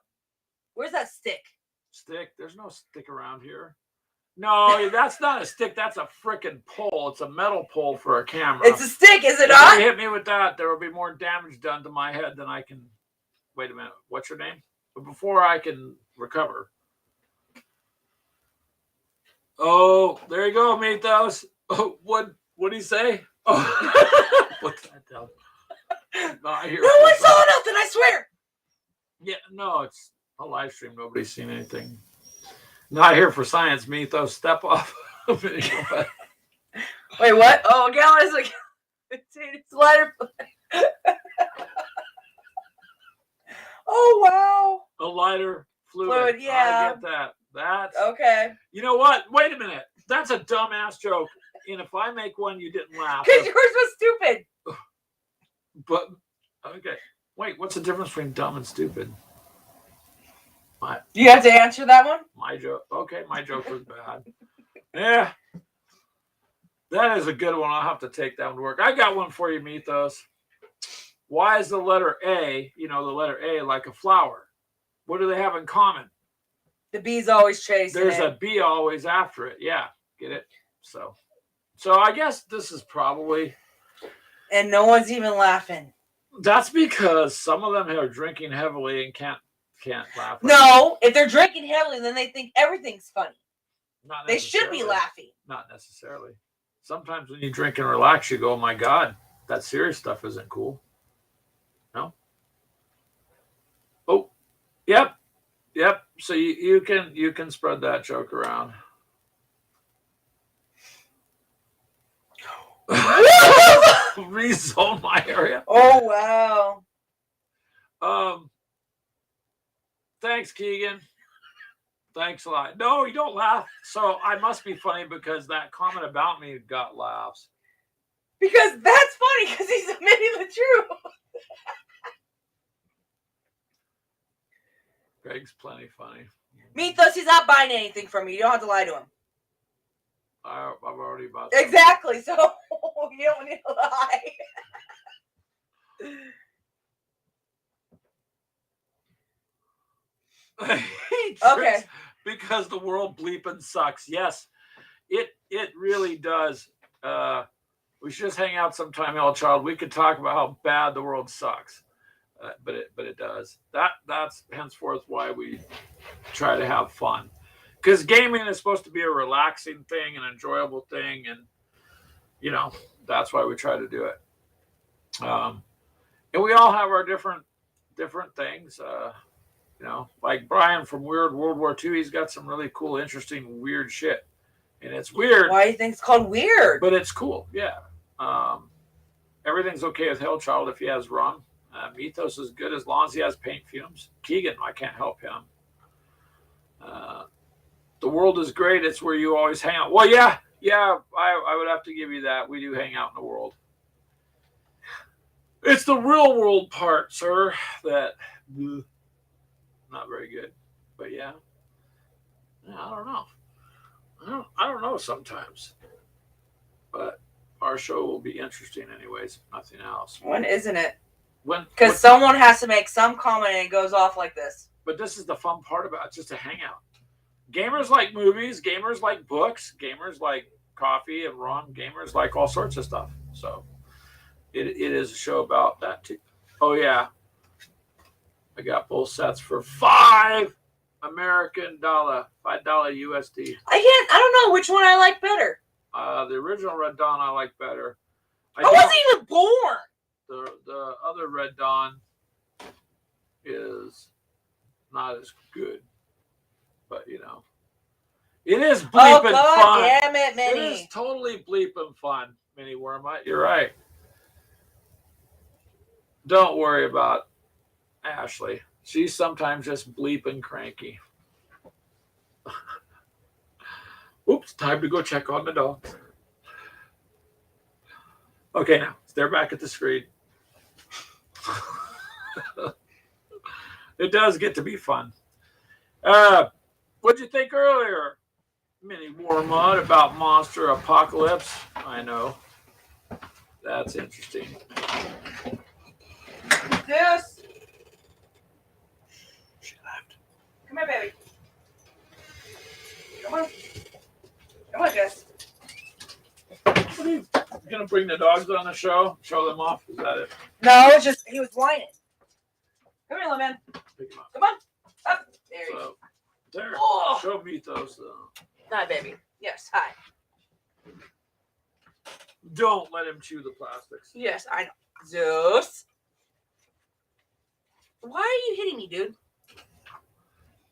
[SPEAKER 2] Where's that stick?
[SPEAKER 1] Stick? There's no stick around here. No, that's not a stick. That's a frickin' pole. It's a metal pole for a camera.
[SPEAKER 2] It's a stick, is it
[SPEAKER 1] not? If you hit me with that, there will be more damage done to my head than I can. Wait a minute. What's your name? But before I can recover. Oh, there you go, Mythos. Oh, what did he say? Oh, what the hell? Not here.
[SPEAKER 2] No one saw nothing, I swear.
[SPEAKER 1] Yeah, no, it's a live stream. Nobody's seen anything. Not here for science, Mythos. Step off.
[SPEAKER 2] Wait, what? Oh, a gallon is like it's lighter. Oh wow.
[SPEAKER 1] A lighter fluid.
[SPEAKER 2] Yeah.
[SPEAKER 1] I get that. That's
[SPEAKER 2] okay.
[SPEAKER 1] You know what? Wait a minute. That's a dumbass joke. And if I make one, you didn't laugh.
[SPEAKER 2] Because yours was stupid.
[SPEAKER 1] But okay. Wait, what's the difference between dumb and stupid?
[SPEAKER 2] You have to answer that one?
[SPEAKER 1] My joke. Okay, my joke was bad. Yeah. That is a good one. I'll have to take that one to work. I got one for you, Mythos. Why is the letter A, the letter A, like a flower? What do they have in common?
[SPEAKER 2] The bee's always chasing
[SPEAKER 1] There's a bee always after it. Yeah. Get it? So I guess this is probably.
[SPEAKER 2] And no one's even laughing.
[SPEAKER 1] That's because some of them are drinking heavily and can't laugh.
[SPEAKER 2] No, if they're drinking heavily, then they think everything's funny. They should be laughing.
[SPEAKER 1] Not necessarily. Sometimes when you drink and relax, you go, "Oh my God, that serious stuff isn't cool." No. Oh, yep. So you can spread that joke around. Rezone my area.
[SPEAKER 2] Oh
[SPEAKER 1] wow. Thanks, Keegan. Thanks a lot. No, you don't laugh. So I must be funny because that comment about me got laughs.
[SPEAKER 2] Because that's funny because he's admitting the truth.
[SPEAKER 1] Greg's plenty funny.
[SPEAKER 2] Mythos, he's not buying anything from you. You don't have to lie to him.
[SPEAKER 1] I've already bought
[SPEAKER 2] Exactly. So you don't need to lie. Okay.
[SPEAKER 1] Because the world bleeping sucks. Yes, it really does. We should just hang out sometime, L Child. We could talk about how bad the world sucks, but it does. That's henceforth why we try to have fun, because gaming is supposed to be a relaxing thing, an enjoyable thing, and that's why we try to do it. And we all have our different things. Like Brian from Weird World War II, he's got some really cool, interesting, weird shit. And it's weird.
[SPEAKER 2] Why do you think it's called weird?
[SPEAKER 1] But it's cool, yeah. Everything's okay with Hellchild if he has rum. Mythos is good as long as he has paint fumes. Keegan, I can't help him. The world is great. It's where you always hang out. Well, yeah, I would have to give you that. We do hang out in the world. It's the real world part, sir, that... not very good, but yeah, I don't know. I don't know sometimes, but our show will be interesting anyways. Nothing else.
[SPEAKER 2] When isn't it?
[SPEAKER 1] Because
[SPEAKER 2] someone has to make some comment and it goes off like this.
[SPEAKER 1] But this is the fun part about it, just to hang out. Gamers like movies. Gamers like books. Gamers like coffee and rum. Gamers like all sorts of stuff. So it is a show about that too. Oh yeah. I got both sets for $5 American dollar, $5 USD.
[SPEAKER 2] I don't know which one I like better.
[SPEAKER 1] The original Red Dawn I like better.
[SPEAKER 2] I wasn't even born.
[SPEAKER 1] The other Red Dawn is not as good, but it is bleeping fun.
[SPEAKER 2] Damn it, Minnie.
[SPEAKER 1] It is totally bleeping fun, Minnie Wormite. You're right. Don't worry about Ashley. She's sometimes just bleeping cranky. Oops, time to go check on the dogs. Okay, now they're back at the screen. It does get to be fun. What'd you think earlier, Minnie Wormite, about Monster Apocalypse? I know. That's interesting.
[SPEAKER 2] Yes.
[SPEAKER 1] She left.
[SPEAKER 2] Come here, baby. Come on. Come on, Jess.
[SPEAKER 1] What are you gonna bring the dogs on the show? Show them off? Is that it?
[SPEAKER 2] No, it's just he was whining. Come here, little man.
[SPEAKER 1] Pick him up.
[SPEAKER 2] Come on. Up. There you go.
[SPEAKER 1] There.
[SPEAKER 2] Oh.
[SPEAKER 1] Show Mythos.
[SPEAKER 2] Hi, baby. Yes, hi.
[SPEAKER 1] Don't let him chew the plastics.
[SPEAKER 2] Yes, I know. Zeus. Why are you hitting me, dude?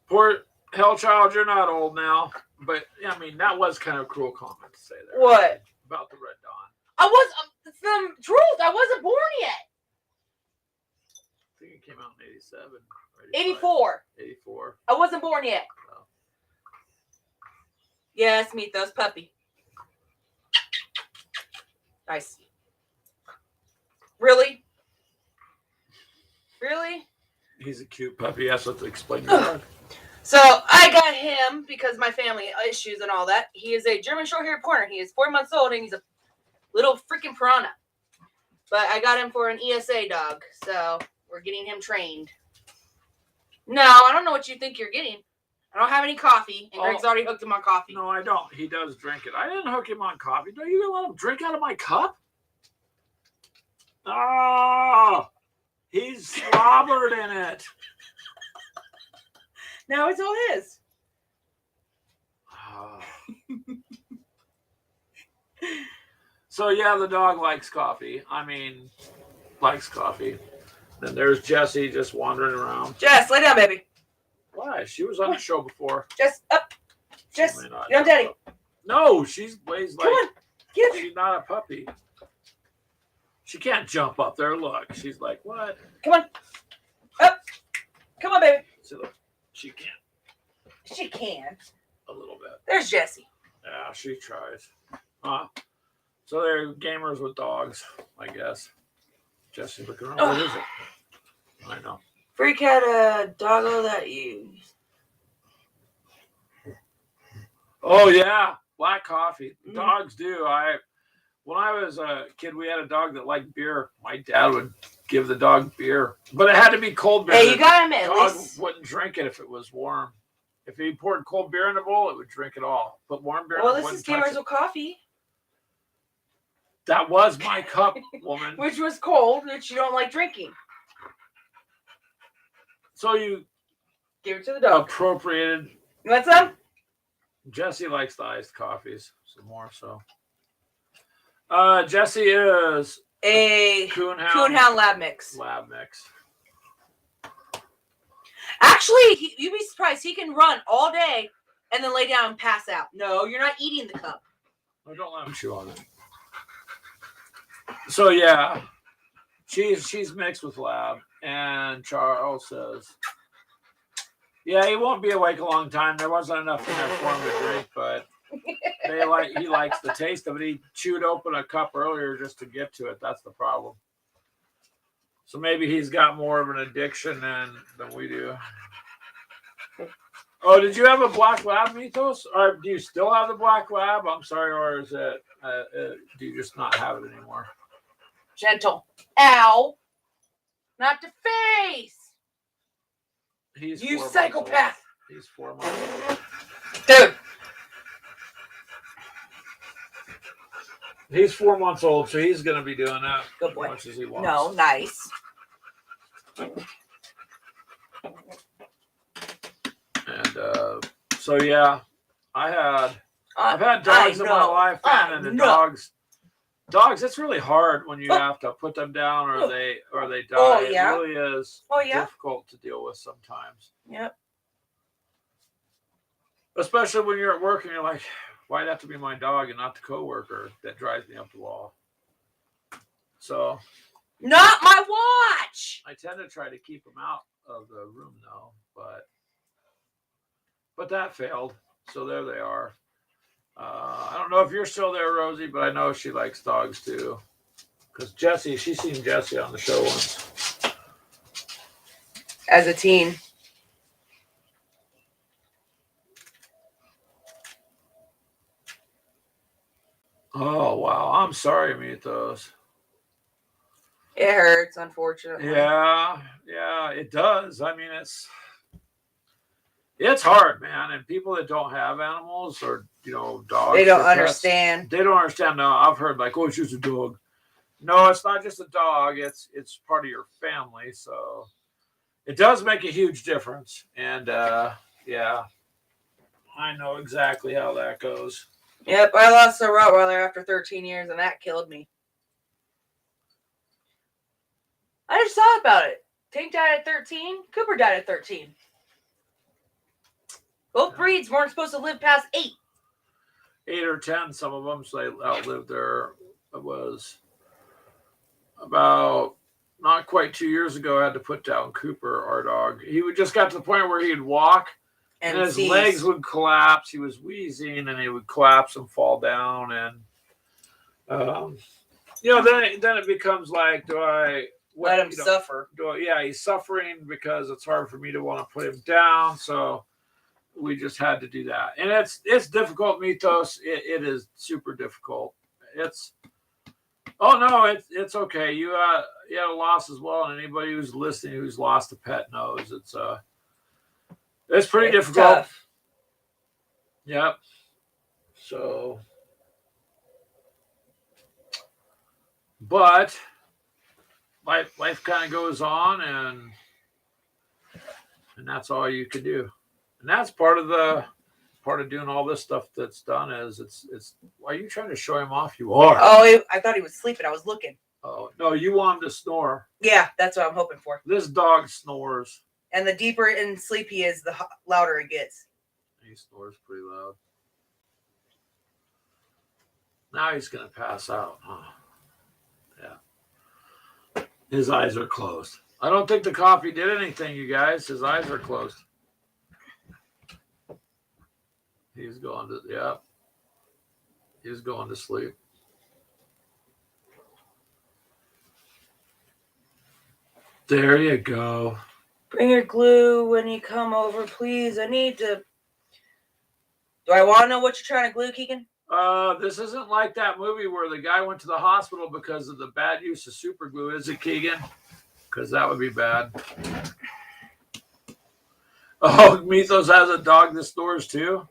[SPEAKER 1] Poor Hellchild, you're not old now. But, I mean, that was kind of a cruel comment to say there.
[SPEAKER 2] What?
[SPEAKER 1] About the Red Dawn.
[SPEAKER 2] I was, it's the truth. I wasn't born yet.
[SPEAKER 1] I think it came out in 87.
[SPEAKER 2] 84.
[SPEAKER 1] 84.
[SPEAKER 2] I wasn't born yet.
[SPEAKER 1] Oh.
[SPEAKER 2] Yes, Mythos puppy. Nice. Really? Really?
[SPEAKER 1] He's a cute puppy. That's what to explain your dog.
[SPEAKER 2] So I got him because my family issues and all that. He is a German short-haired pointer. He is 4 months old and he's a little freaking piranha. But I got him for an ESA dog, so we're getting him trained. No, I don't know what you think you're getting. I don't have any coffee, and Greg's already hooked him on coffee.
[SPEAKER 1] No, I don't. He does drink it. I didn't hook him on coffee. Are you gonna let him drink out of my cup? Oh, he's slobbered in it.
[SPEAKER 2] Now it's all his.
[SPEAKER 1] Oh. So yeah, the dog likes coffee. I mean, likes coffee. Then there's Jessie just wandering around.
[SPEAKER 2] Jess, lay down, baby.
[SPEAKER 1] Why? She was on the show before.
[SPEAKER 2] Jess, up. Jess, you're on daddy.
[SPEAKER 1] No, she's weighs like.
[SPEAKER 2] Come on, get
[SPEAKER 1] she's not a puppy. She can't jump up there. Look, she's like, what?
[SPEAKER 2] Come on. Up. Come on, baby.
[SPEAKER 1] See, look, she can't.
[SPEAKER 2] She can.
[SPEAKER 1] A little bit.
[SPEAKER 2] There's Jessie.
[SPEAKER 1] Yeah, she tries. So they're gamers with dogs, I guess. Jesse, look around. What is it? I know.
[SPEAKER 2] Freak had a doggo that you.
[SPEAKER 1] Oh yeah, black coffee. Dogs do. When I was a kid, we had a dog that liked beer. My dad would give the dog beer, but it had to be cold beer.
[SPEAKER 2] Hey, you got him at
[SPEAKER 1] dog
[SPEAKER 2] least.
[SPEAKER 1] wouldn't drink it if it was warm. If he poured cold beer in a bowl, it would drink it all. But warm beer,
[SPEAKER 2] Well, this is Gamers with Coffee.
[SPEAKER 1] That was my cup, woman.
[SPEAKER 2] Which was cold, which you don't like drinking.
[SPEAKER 1] So you
[SPEAKER 2] give it to the dog.
[SPEAKER 1] Appropriated.
[SPEAKER 2] You want some?
[SPEAKER 1] Jesse likes the iced coffees, some more so. Jesse is
[SPEAKER 2] a Coonhound Lab Mix.
[SPEAKER 1] Lab Mix.
[SPEAKER 2] Actually, you'd be surprised. He can run all day and then lay down and pass out. No, you're not eating the cup.
[SPEAKER 1] Oh, don't let him chew on it. So yeah, she's mixed with Lab, and Charles says, yeah, he won't be awake a long time. There wasn't enough in there for him to drink, but he likes the taste of it. He chewed open a cup earlier just to get to it. That's the problem. So maybe he's got more of an addiction than we do. Oh, did you have a black lab, Mythos? Or do you still have the black lab? I'm sorry, or is it? Do you just not have it anymore?
[SPEAKER 2] Gentle. Ow! Not the face. You psychopath.
[SPEAKER 1] He's 4 months old.
[SPEAKER 2] Dude.
[SPEAKER 1] He's 4 months old, so he's going to be doing that
[SPEAKER 2] Good boy.
[SPEAKER 1] as much as he wants.
[SPEAKER 2] No, nice.
[SPEAKER 1] And so yeah, I've had dogs in my life, and the dogs, it's really hard when you have to put them down or they die.
[SPEAKER 2] Oh, yeah.
[SPEAKER 1] It really is difficult to deal with sometimes.
[SPEAKER 2] Yep.
[SPEAKER 1] Especially when you're at work and you're like, why'd it have to be my dog and not the coworker that drives me up the wall? So,
[SPEAKER 2] not my watch.
[SPEAKER 1] I tend to try to keep them out of the room though, but that failed. So there they are. I don't know if you're still there, Rosie, but I know she likes dogs too. Because she's seen Jesse on the show once.
[SPEAKER 2] As a teen.
[SPEAKER 1] Oh, wow. I'm sorry, Mythos.
[SPEAKER 2] It hurts, unfortunately.
[SPEAKER 1] Yeah, it does. I mean, it's hard, man. And people that don't have animals or, dogs.
[SPEAKER 2] They don't understand.
[SPEAKER 1] They don't understand. No, I've heard like, oh, it's just a dog. No, it's not just a dog. It's part of your family. So it does make a huge difference. And yeah, I know exactly how that goes.
[SPEAKER 2] Yep, I lost a Rottweiler after 13 years, and that killed me. I just thought about it. Tank died at 13. Cooper died at 13. Both breeds weren't supposed to live past 8.
[SPEAKER 1] 8 or 10, some of them, so they outlived their. It was about not quite 2 years ago. I had to put down Cooper, our dog. He would just got to the point where he'd walk and his legs would collapse. He was wheezing and he would collapse and fall down. And then it becomes like, do I
[SPEAKER 2] let him suffer?
[SPEAKER 1] He's suffering because it's hard for me to want to put him down. So we just had to do that. And it's difficult, Mythos. It is super difficult. It's okay. You had a loss as well, and anybody who's listening who's lost a pet knows it's pretty difficult.
[SPEAKER 2] Tough.
[SPEAKER 1] Yep. So, but life kind of goes on, and that's all you can do. And that's part of doing all this stuff that's done is it's why are you trying to show him off? You are.
[SPEAKER 2] Oh, I thought he was sleeping. I was looking.
[SPEAKER 1] Oh, no, you want him to snore.
[SPEAKER 2] Yeah, that's what I'm hoping for.
[SPEAKER 1] This dog snores.
[SPEAKER 2] And the deeper in sleep he is, the louder it gets.
[SPEAKER 1] He snores pretty loud. Now he's going to pass out. Huh? Yeah. His eyes are closed. I don't think the coffee did anything, you guys. His eyes are closed. He's going to sleep. There you go.
[SPEAKER 2] Bring your glue when you come over, please. I need to. Do I want to know what you're trying to glue, Keegan?
[SPEAKER 1] This isn't like that movie where the guy went to the hospital because of the bad use of super glue, is it, Keegan? Because that would be bad. Oh, Mythos has a dog that snores too.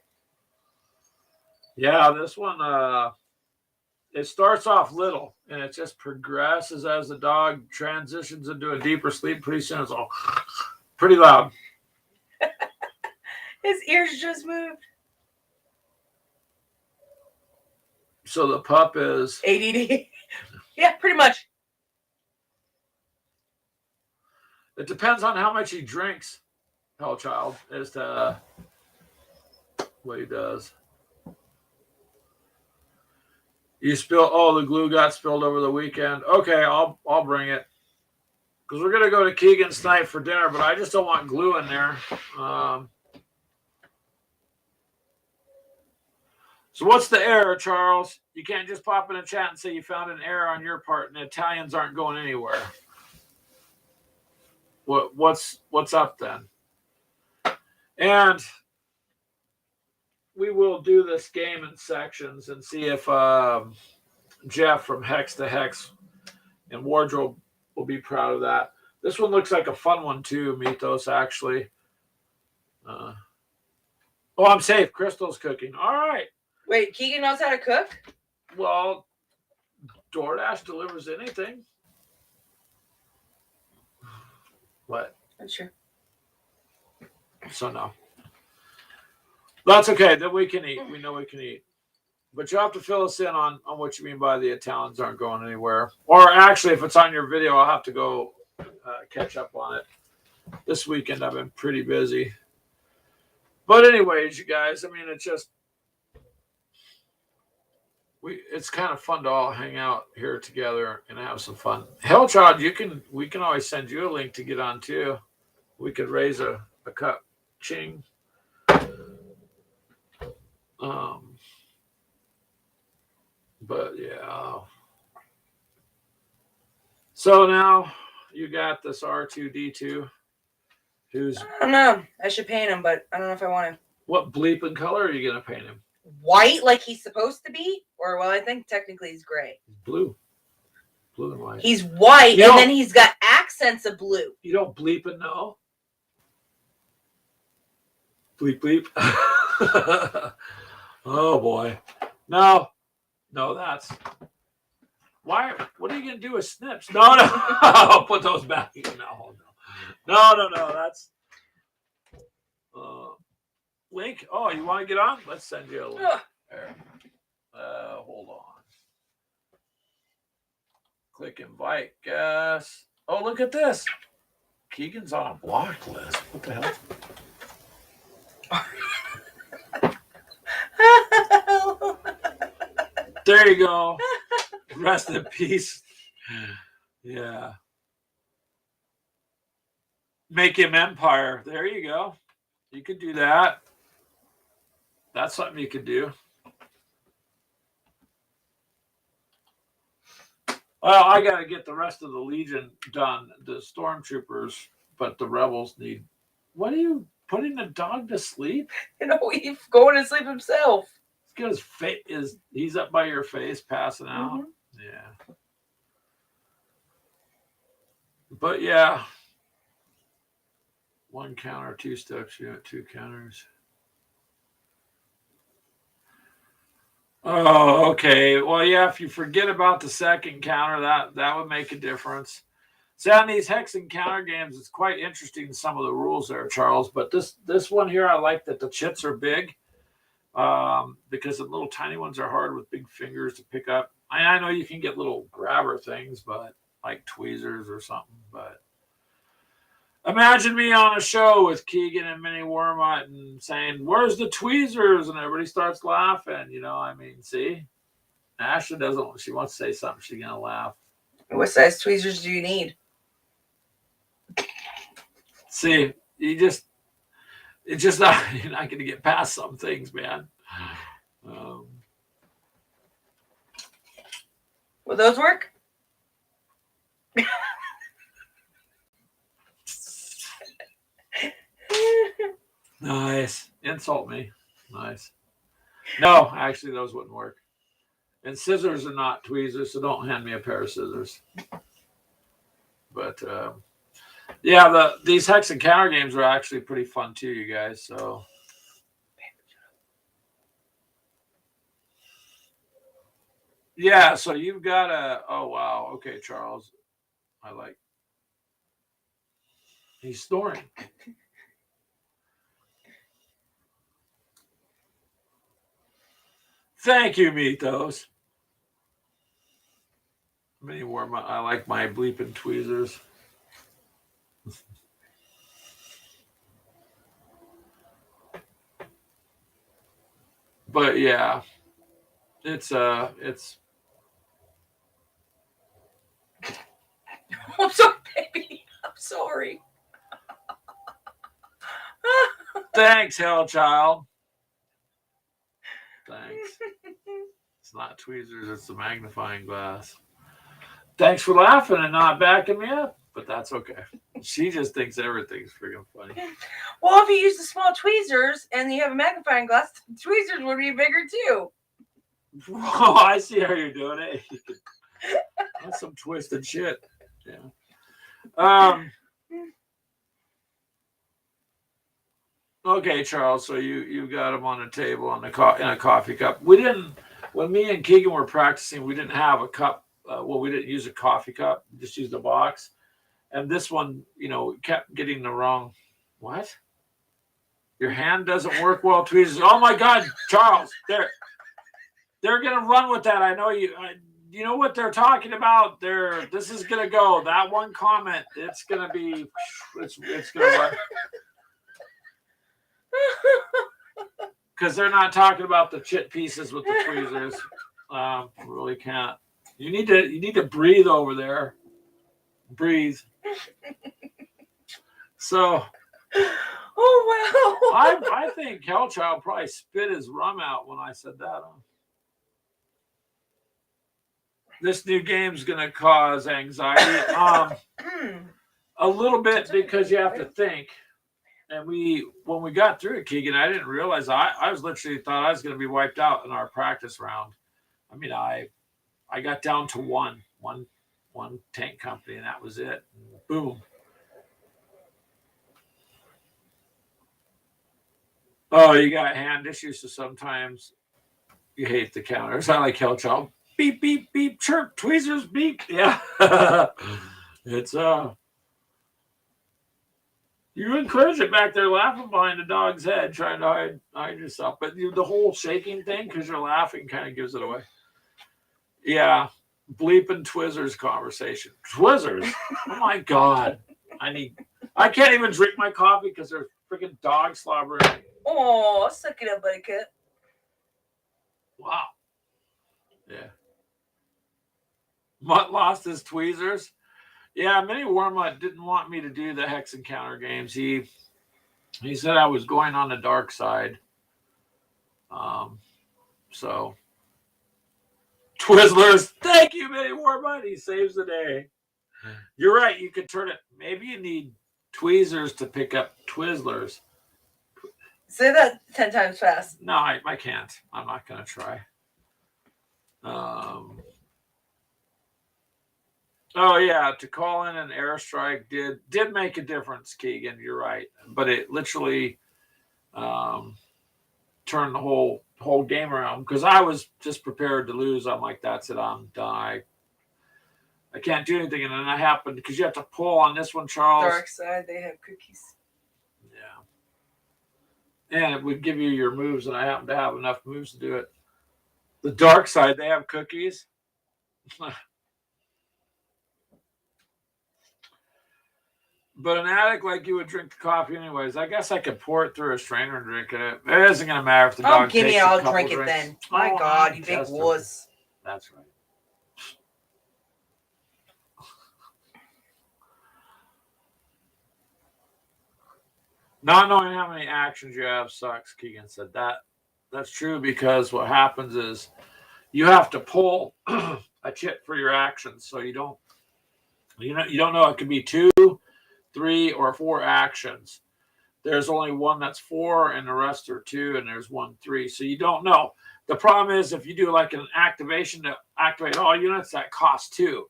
[SPEAKER 1] Yeah, this one, it starts off little and it just progresses as the dog transitions into a deeper sleep. Pretty soon it's all pretty loud.
[SPEAKER 2] His ears just moved.
[SPEAKER 1] So the pup is
[SPEAKER 2] ADD. Yeah, pretty much.
[SPEAKER 1] It depends on how much he drinks, Hellchild, as to what he does. You the glue got spilled over the weekend. Okay, I'll bring it. Because we're gonna go to Keegan's tonight for dinner, but I just don't want glue in there. So what's the error, Charles? You can't just pop in a chat and say you found an error on your part and the Italians aren't going anywhere. What's up then? And we will do this game in sections and see if Jeff from Hex to Hex and Wardrobe will be proud of that. This one looks like a fun one too, Mythos, actually. Oh, I'm safe. Crystal's cooking. All right.
[SPEAKER 2] Wait, Keegan knows how to cook?
[SPEAKER 1] Well, DoorDash delivers anything. What?
[SPEAKER 2] That's true.
[SPEAKER 1] So no. That's okay. Then we can eat. We know we can eat. But you have to fill us in on what you mean by the Italians aren't going anywhere. Or actually, if it's on your video, I'll have to go catch up on it. This weekend, I've been pretty busy. But anyways, you guys, I mean, it's just, it's kind of fun to all hang out here together and have some fun. Hellchild, we can always send you a link to get on too. We could raise a cup. Ching. But yeah. So now you got this R2D2 who's.
[SPEAKER 2] I don't know. I should paint him, but I don't know if I want to.
[SPEAKER 1] What bleeping color are you going to paint him?
[SPEAKER 2] White, like he's supposed to be? Or, well, I think technically he's gray.
[SPEAKER 1] Blue. Blue and white.
[SPEAKER 2] He's white, and then he's got accents of blue.
[SPEAKER 1] You don't bleep and know? Bleep, bleep. Oh, boy. No, that's... Why? What are you going to do with snips? No. I'll put those back. No. That's... Link. Oh, you want to get on? Let's send you a link. There. Hold on. Click invite. Guess. Oh, look at this. Keegan's on a block list. What the hell? There you go. Rest in peace. Yeah. Make him Empire. There you go. You could do that. That's something you could do. Well, I got to get the rest of the Legion done. The Stormtroopers, but the Rebels need... What are you putting the dog to sleep?
[SPEAKER 2] He's going to sleep himself.
[SPEAKER 1] He's up by your face, passing out. Mm-hmm. Yeah. But yeah. 1 counter, 2 steps, you got 2 counters. Oh, okay. Well, yeah, if you forget about the second counter, that would make a difference. See, on these hex and counter games, it's quite interesting, some of the rules there, Charles. But this one here, I like that the chits are big because the little tiny ones are hard with big fingers to pick up. I know you can get little grabber things, but like tweezers or something. But imagine me on a show with Keegan and Minnie Wormut and saying, "Where's the tweezers?" And everybody starts laughing. See? Ashley doesn't. She wants to say something. She's going to laugh.
[SPEAKER 2] What size tweezers do you need?
[SPEAKER 1] See, it's just not, you're not going to get past some things, man.
[SPEAKER 2] Will those work?
[SPEAKER 1] insult me. Nice. No, actually, those wouldn't work. And scissors are not tweezers, so don't hand me a pair of scissors. But yeah, these hex and counter games are actually pretty fun too, you guys. So yeah, so you've got a. Oh wow, okay, Charles. I like. He's snoring. Thank you, Mythos. Many more. I like my bleeping tweezers. But yeah, it's.
[SPEAKER 2] I'm sorry, baby. I'm sorry.
[SPEAKER 1] Thanks, Hell Child. Thanks. It's not tweezers, it's a magnifying glass. Thanks for laughing and not backing me up, but that's okay. She just thinks everything's freaking funny.
[SPEAKER 2] Well, if you use the small tweezers and you have a magnifying glass, the tweezers would be bigger too.
[SPEAKER 1] Oh, I see how you're doing it. That's some twisted shit. Yeah. Okay, Charles. So you got them on the table on the in a coffee cup. We didn't. When me and Keegan were practicing, we didn't have a cup. We didn't use a coffee cup. We just used a box. And this one, kept getting the wrong. What? Your hand doesn't work well, tweezers. Oh my God, Charles! They're gonna run with that. I know you. You know what they're talking about. This is gonna go. That one comment. It's gonna be. It's gonna run. Because they're not talking about the chit pieces with the tweezers. Really can't. You need to breathe over there. Breathe. So.
[SPEAKER 2] Oh wow!
[SPEAKER 1] I think Hellchild probably spit his rum out when I said that. This new game's gonna cause anxiety. A little bit because you have to think. And when we got through it, Keegan, I didn't realize I was literally thought I was going to be wiped out in our practice round. I mean, I got down to one tank company, and that was it. And boom. Oh, you got hand issues, so sometimes you hate the counters. I like Hellchild. Beep, beep, beep, chirp, tweezers, beep. Yeah. It's You encourage it back there laughing behind the dog's head, trying to hide yourself. But the whole shaking thing, because you're laughing, kind of gives it away. Yeah. Bleeping Twizzlers conversation. Twizzlers? Oh my God. I can't even drink my coffee because there's freaking dog slobbering.
[SPEAKER 2] Oh, suck it up, buttercup.
[SPEAKER 1] Wow. Yeah. Mutt lost his tweezers. Yeah, Mini Wormut didn't want me to do the hex and counter games. He said I was going on the dark side. So Twizzlers, thank you, Mini Wormut. He saves the day. You're right. You could turn it. Maybe you need tweezers to pick up Twizzlers.
[SPEAKER 2] Say that 10 times fast.
[SPEAKER 1] No, I can't. I'm not gonna try. Oh yeah, to call in an airstrike did make a difference, Keegan. You're right, but it literally turned the whole game around because I was just prepared to lose. I'm like, that's it, I'm done. I can't do anything, and then that happened because you have to pull on this one, Charles.
[SPEAKER 2] Dark side, they have cookies.
[SPEAKER 1] Yeah, and it would give you your moves, and I happen to have enough moves to do it. The dark side, they have cookies. But an addict like you would drink the coffee anyways. I guess I could pour it through a strainer and drink it. It isn't going to matter if the dog
[SPEAKER 2] give
[SPEAKER 1] takes
[SPEAKER 2] me,
[SPEAKER 1] a
[SPEAKER 2] I'll
[SPEAKER 1] couple
[SPEAKER 2] drink it
[SPEAKER 1] drinks.
[SPEAKER 2] then. My God, you big wuss.
[SPEAKER 1] That's right. Not knowing how many actions you have sucks, Keegan said. That's true because what happens is you have to pull a chit for your actions. So you don't know. It could be 2, 3, or 4 actions. There's only one that's 4 and the rest are 2, and there's 1 3. So you don't know. The problem is if you do like an activation to activate all units, that costs 2.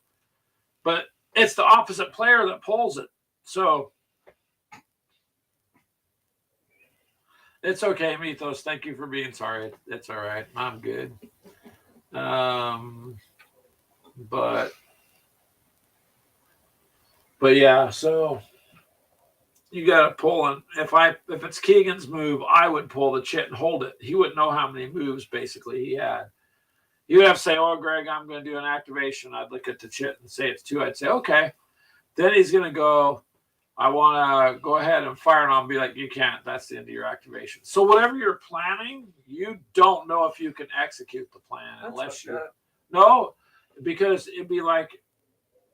[SPEAKER 1] But it's the opposite player that pulls it. So it's okay, Mythos. Thank you for being sorry. It's all right. I'm good. But yeah, so you got to pull, and if it's Keegan's move, I would pull the chit and hold it. He wouldn't know how many moves basically he had. You would have to say, "Oh, Greg, I'm going to do an activation." I'd look at the chit and say it's 2. I'd say, "Okay." Then he's going to go, "I want to go ahead and fire," and I'll be like, "You can't. That's the end of your activation." So whatever you're planning, you don't know if you can execute the plan unless you no, because it'd be like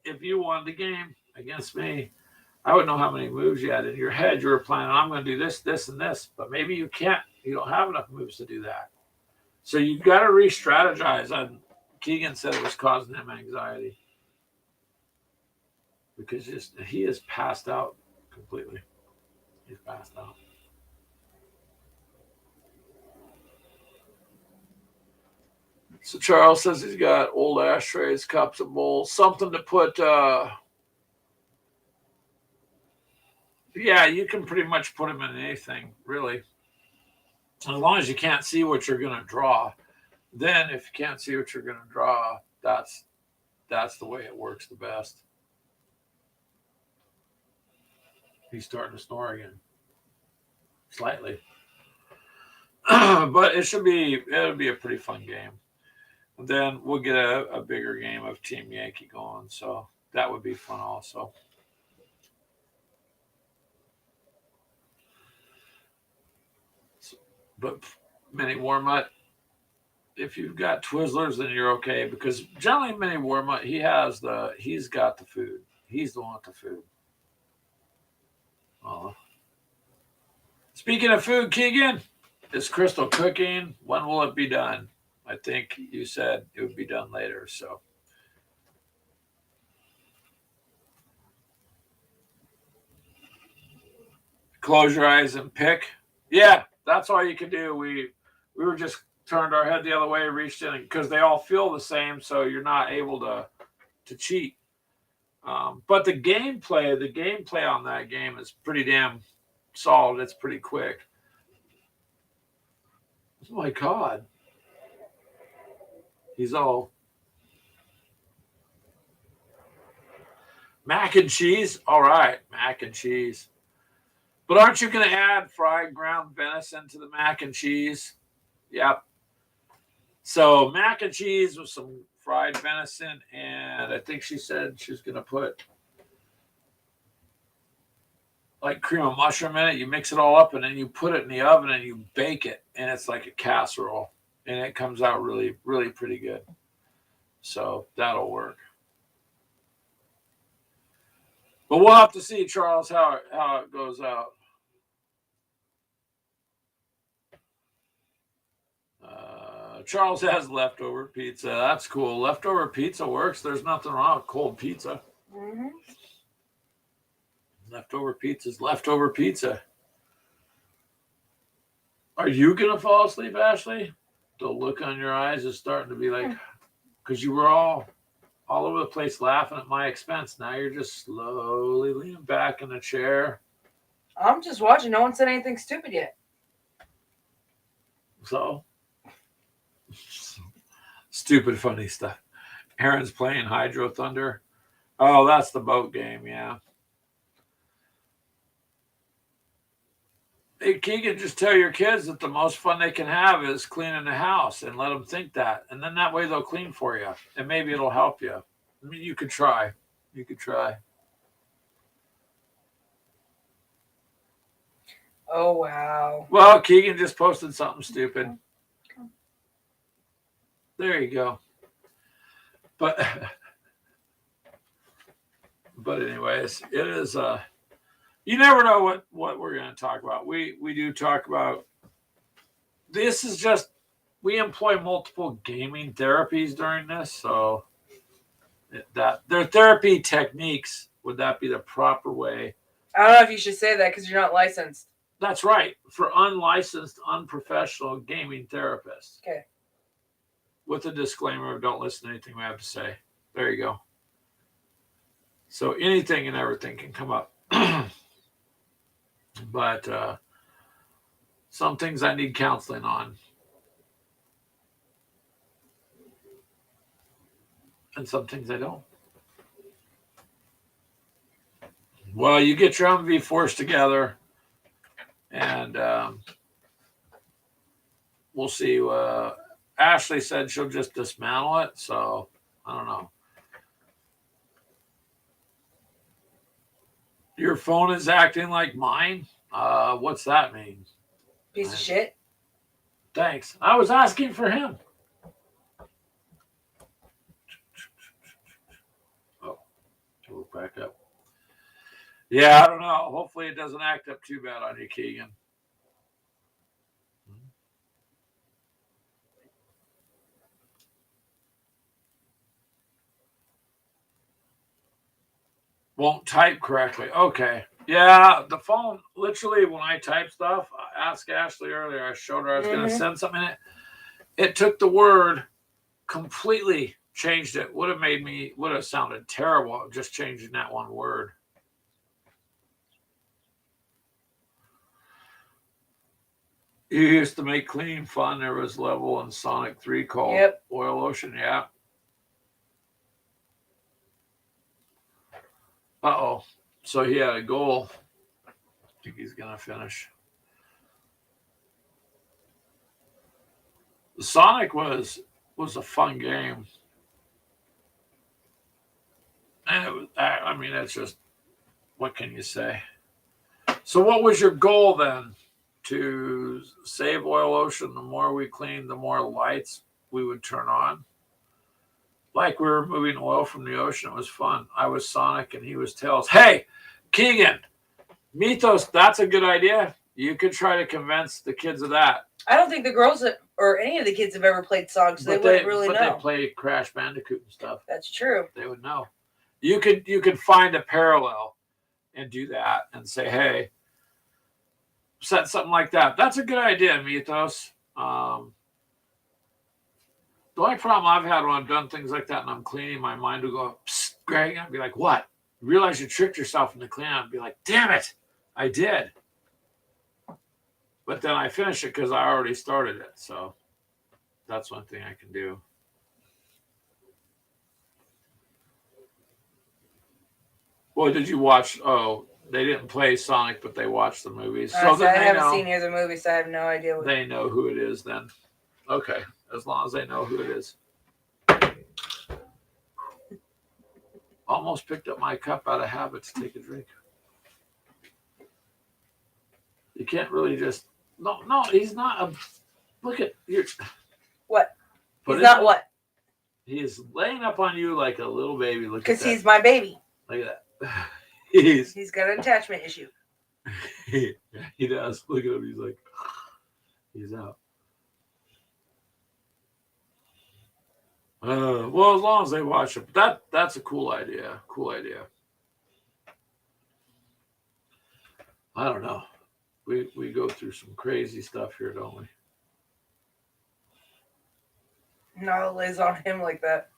[SPEAKER 1] if you won the game against me. I would know how many moves you had in your head. You were planning, I'm going to do this, this, and this, but maybe you can't. You don't have enough moves to do that. So you've got to re-strategize. And Keegan said it was causing him anxiety because he is passed out completely. He's passed out. So Charles says he's got old ashtrays, cups, and bowls, something to put. Yeah, you can pretty much put them in anything, really. As long as you can't see what you're going to draw. Then if you can't see what you're going to draw, that's the way it works the best. He's starting to snore again. Slightly. But it'll be a pretty fun game. And then we'll get a bigger game of Team Yankee going. So that would be fun also. But Mini Warmutt, if you've got Twizzlers, then you're okay, because generally Mini Warmutt, he's got the food. He's the one with the food. Speaking of food, Keegan, is Crystal cooking? When will it be done? I think you said it would be done later. So close your eyes and pick. Yeah, that's all you can do. We were just turned our head the other way, reached in, because they all feel the same, so you're not able to cheat. But the gameplay on that game is pretty damn solid. It's pretty quick. Oh my God. He's all mac and cheese. All right, mac and cheese. But aren't you going to add fried ground venison to the mac and cheese? Yep. So mac and cheese with some fried venison, and I think she said she was going to put like cream of mushroom in it. You mix it all up, and then you put it in the oven and you bake it, and it's like a casserole, and it comes out really, really pretty good. So that'll work. But we'll have to see, Charles, how it goes out. Charles has leftover pizza. That's cool. Leftover pizza works. There's nothing wrong with cold pizza. Mm-hmm. Leftover pizza is leftover pizza. Are you going to fall asleep, Ashley? The look on your eyes is starting to be like, because you were all over the place laughing at my expense. Now you're just slowly leaning back in the chair.
[SPEAKER 2] I'm just watching. No one said anything stupid yet.
[SPEAKER 1] So? Stupid funny stuff. Aaron's playing Hydro Thunder. Oh, that's the boat game, yeah. Hey, Keegan, just tell your kids that the most fun they can have is cleaning the house, and let them think that. And then that way they'll clean for you. And maybe it'll help you. I mean, you could try. You could try.
[SPEAKER 2] Oh, wow.
[SPEAKER 1] Well, Keegan just posted something stupid. There you go. But anyways, it is you never know what we're going to talk about. We do talk about, this is just, we employ multiple gaming therapies during this, so that their therapy techniques, would that be the proper way?
[SPEAKER 2] I don't know if you should say that because you're not licensed.
[SPEAKER 1] That's right. For unlicensed, unprofessional gaming therapists.
[SPEAKER 2] Okay.
[SPEAKER 1] With a disclaimer of don't listen to anything we have to say. There you go. So anything and everything can come up. But some things I need counseling on. And some things I don't. Well, you get your Humvee force together, and we'll see. Ashley said she'll just dismantle it, so I don't know. Your phone is acting like mine? What's that mean?
[SPEAKER 2] Piece of shit.
[SPEAKER 1] Thanks. I was asking for him. Oh, we'll back up. Yeah, I don't know. Hopefully it doesn't act up too bad on you, Keegan. Won't type correctly. Okay. Yeah, the phone, literally, when I type stuff, I asked Ashley earlier, I showed her I was going to send something in it. It took the word, completely changed it. Would have sounded terrible just changing that one word. You used to make cleaning fun. There was level in Sonic 3 called Oil Ocean. Yeah. Uh-oh. So he had a goal. I think he's going to finish. Sonic was a fun game. And it was, I mean, it's just, what can you say? So what was your goal then? To save Oil Ocean? The more we cleaned, the more lights we would turn on. Like we were moving oil from the ocean. It was fun. I was Sonic and he was Tails. Hey, Keegan, Mythos, that's a good idea. You could try to convince the kids of that.
[SPEAKER 2] I don't think the girls or any of the kids have ever played Sonic, so they wouldn't really know.
[SPEAKER 1] But they play Crash Bandicoot and stuff.
[SPEAKER 2] That's true.
[SPEAKER 1] They would know. You could find a parallel and do that and say, hey, set something like that. That's a good idea, Mythos. The only problem I've had when I've done things like that and I'm cleaning, my mind will go, psst, Greg. I'd be like, what? You realize you tricked yourself into cleaning. I'd be like, damn it, I did. But then I finish it because I already started it. So that's one thing I can do. Well, did you watch? Oh, they didn't play Sonic, but they watched the movies.
[SPEAKER 2] So I haven't seen either movie, so I have no idea.
[SPEAKER 1] They know who it is then. Okay, as long as they know who it is. Almost picked up my cup out of habit to take a drink. You can't really just... No, he's not a... Look at...
[SPEAKER 2] What? He's not what?
[SPEAKER 1] He is laying up on you like a little baby. Look at that.
[SPEAKER 2] Because he's my baby.
[SPEAKER 1] Look at that.
[SPEAKER 2] He's got an attachment issue.
[SPEAKER 1] He does. Look at him. He's like... He's out. Well, as long as they watch it. That's a cool idea. Cool idea. I don't know. We go through some crazy stuff here, don't we?
[SPEAKER 2] Nala lays on him like that.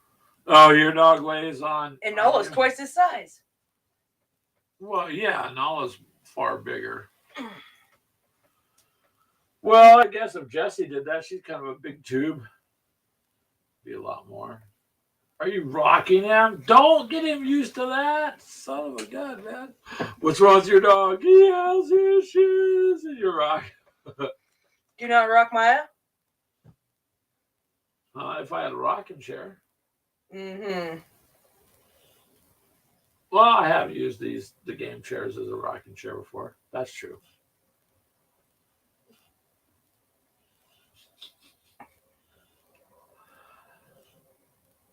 [SPEAKER 1] Oh, your dog lays on.
[SPEAKER 2] And Nala's twice his size.
[SPEAKER 1] Well, yeah, Nala's far bigger. Well, I guess if Jessie did that, she's kind of a big tube. Be a lot more. Are you rocking him? Don't get him used to that. Son of a gun, man. What's wrong with your dog? He has issues. And you're rocking.
[SPEAKER 2] Do you not rock Maya?
[SPEAKER 1] If I had a rocking chair.
[SPEAKER 2] Mm-hmm.
[SPEAKER 1] Well, I have used the game chairs as a rocking chair before. That's true.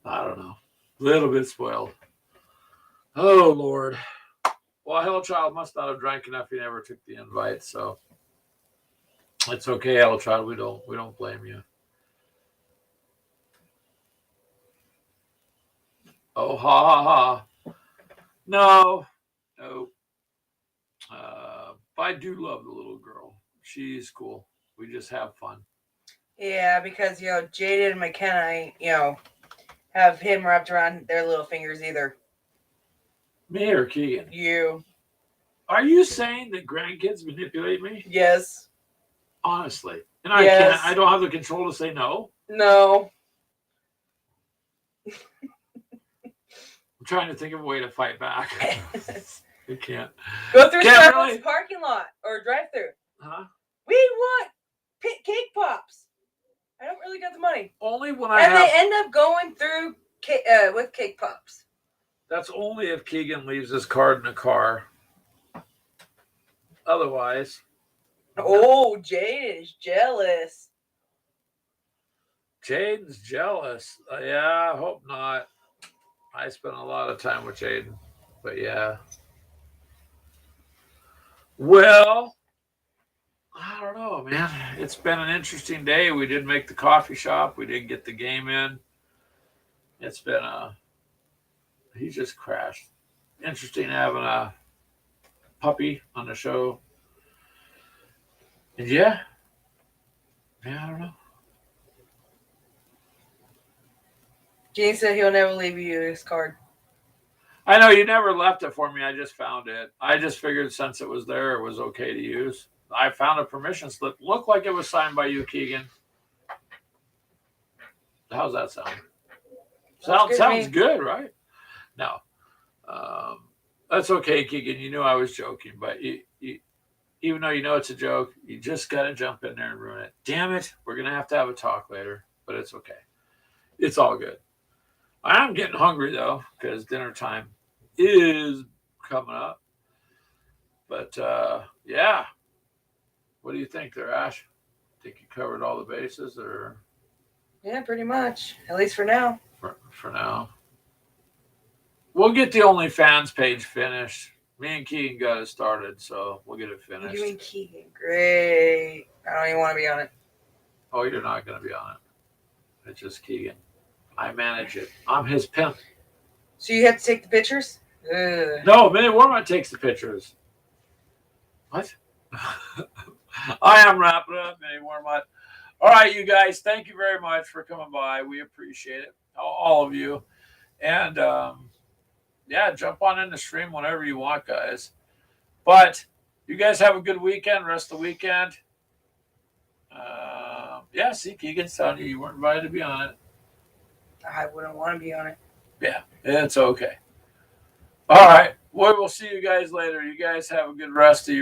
[SPEAKER 1] I don't know. A little bit spoiled. Oh, Lord. Well, Hellchild must not have drank enough. He never took the invite, so it's okay, Hellchild. We don't blame you. Oh, ha, ha, ha. No. But I do love the little girl. She's cool. We just have fun.
[SPEAKER 2] Yeah, because Jaden and McKenna, have him wrapped around their little fingers either.
[SPEAKER 1] Me or Keegan?
[SPEAKER 2] You.
[SPEAKER 1] Are you saying that grandkids manipulate me?
[SPEAKER 2] Yes.
[SPEAKER 1] Honestly. And
[SPEAKER 2] Yes.
[SPEAKER 1] I don't have the control to say no.
[SPEAKER 2] No.
[SPEAKER 1] I'm trying to think of a way to fight back. You can't.
[SPEAKER 2] Go through
[SPEAKER 1] Can't
[SPEAKER 2] Starbucks
[SPEAKER 1] really.
[SPEAKER 2] parking lot or drive-through.
[SPEAKER 1] Huh?
[SPEAKER 2] We want cake pops. I don't really got the money.
[SPEAKER 1] Only when
[SPEAKER 2] they end up going through with cake pops.
[SPEAKER 1] That's only if Keegan leaves his card in the car. Otherwise.
[SPEAKER 2] Oh, Jaden is jealous.
[SPEAKER 1] Jaden's jealous. Yeah, I hope not. I spent a lot of time with Jaden. But yeah. Well, I don't know, man. It's been an interesting day. We did make the coffee shop. We did get the game in. It's been he just crashed. Interesting having a puppy on the show. And yeah, I don't know.
[SPEAKER 2] Gene said he'll never leave you his card.
[SPEAKER 1] I know you never left it for me. I just found it. I just figured since it was there, it was okay to use. I found a permission slip. Looked like it was signed by you, Keegan. How's that sound? Sounds good, right? No. That's okay, Keegan. You knew I was joking, but you, even though you know it's a joke, you just got to jump in there and ruin it. Damn it. We're going to have a talk later, but it's okay. It's all good. I am getting hungry, though, because dinner time is coming up. But, yeah. What do you think there, Ash? Think you covered all the bases, or?
[SPEAKER 2] Yeah, pretty much. At least for now.
[SPEAKER 1] For now. We'll get the OnlyFans page finished. Me and Keegan got it started, so we'll get it finished.
[SPEAKER 2] You and Keegan. Great. I don't even want to be on it.
[SPEAKER 1] Oh, you're not going to be on it. It's just Keegan. I manage it. I'm his pimp.
[SPEAKER 2] So you have to take the pictures? Ugh.
[SPEAKER 1] No, Minnie Warmont takes the pictures. What? I am wrapping up, Minnie Warmont. All right, you guys, thank you very much for coming by. We appreciate it, all of you. And, yeah, jump on in the stream whenever you want, guys. But you guys have a good weekend, rest of the weekend. Yeah, see, Keegan's telling you weren't invited to be on it.
[SPEAKER 2] I wouldn't want to be on it.
[SPEAKER 1] Yeah, it's okay. All right. Well, we'll see you guys later. You guys have a good rest of your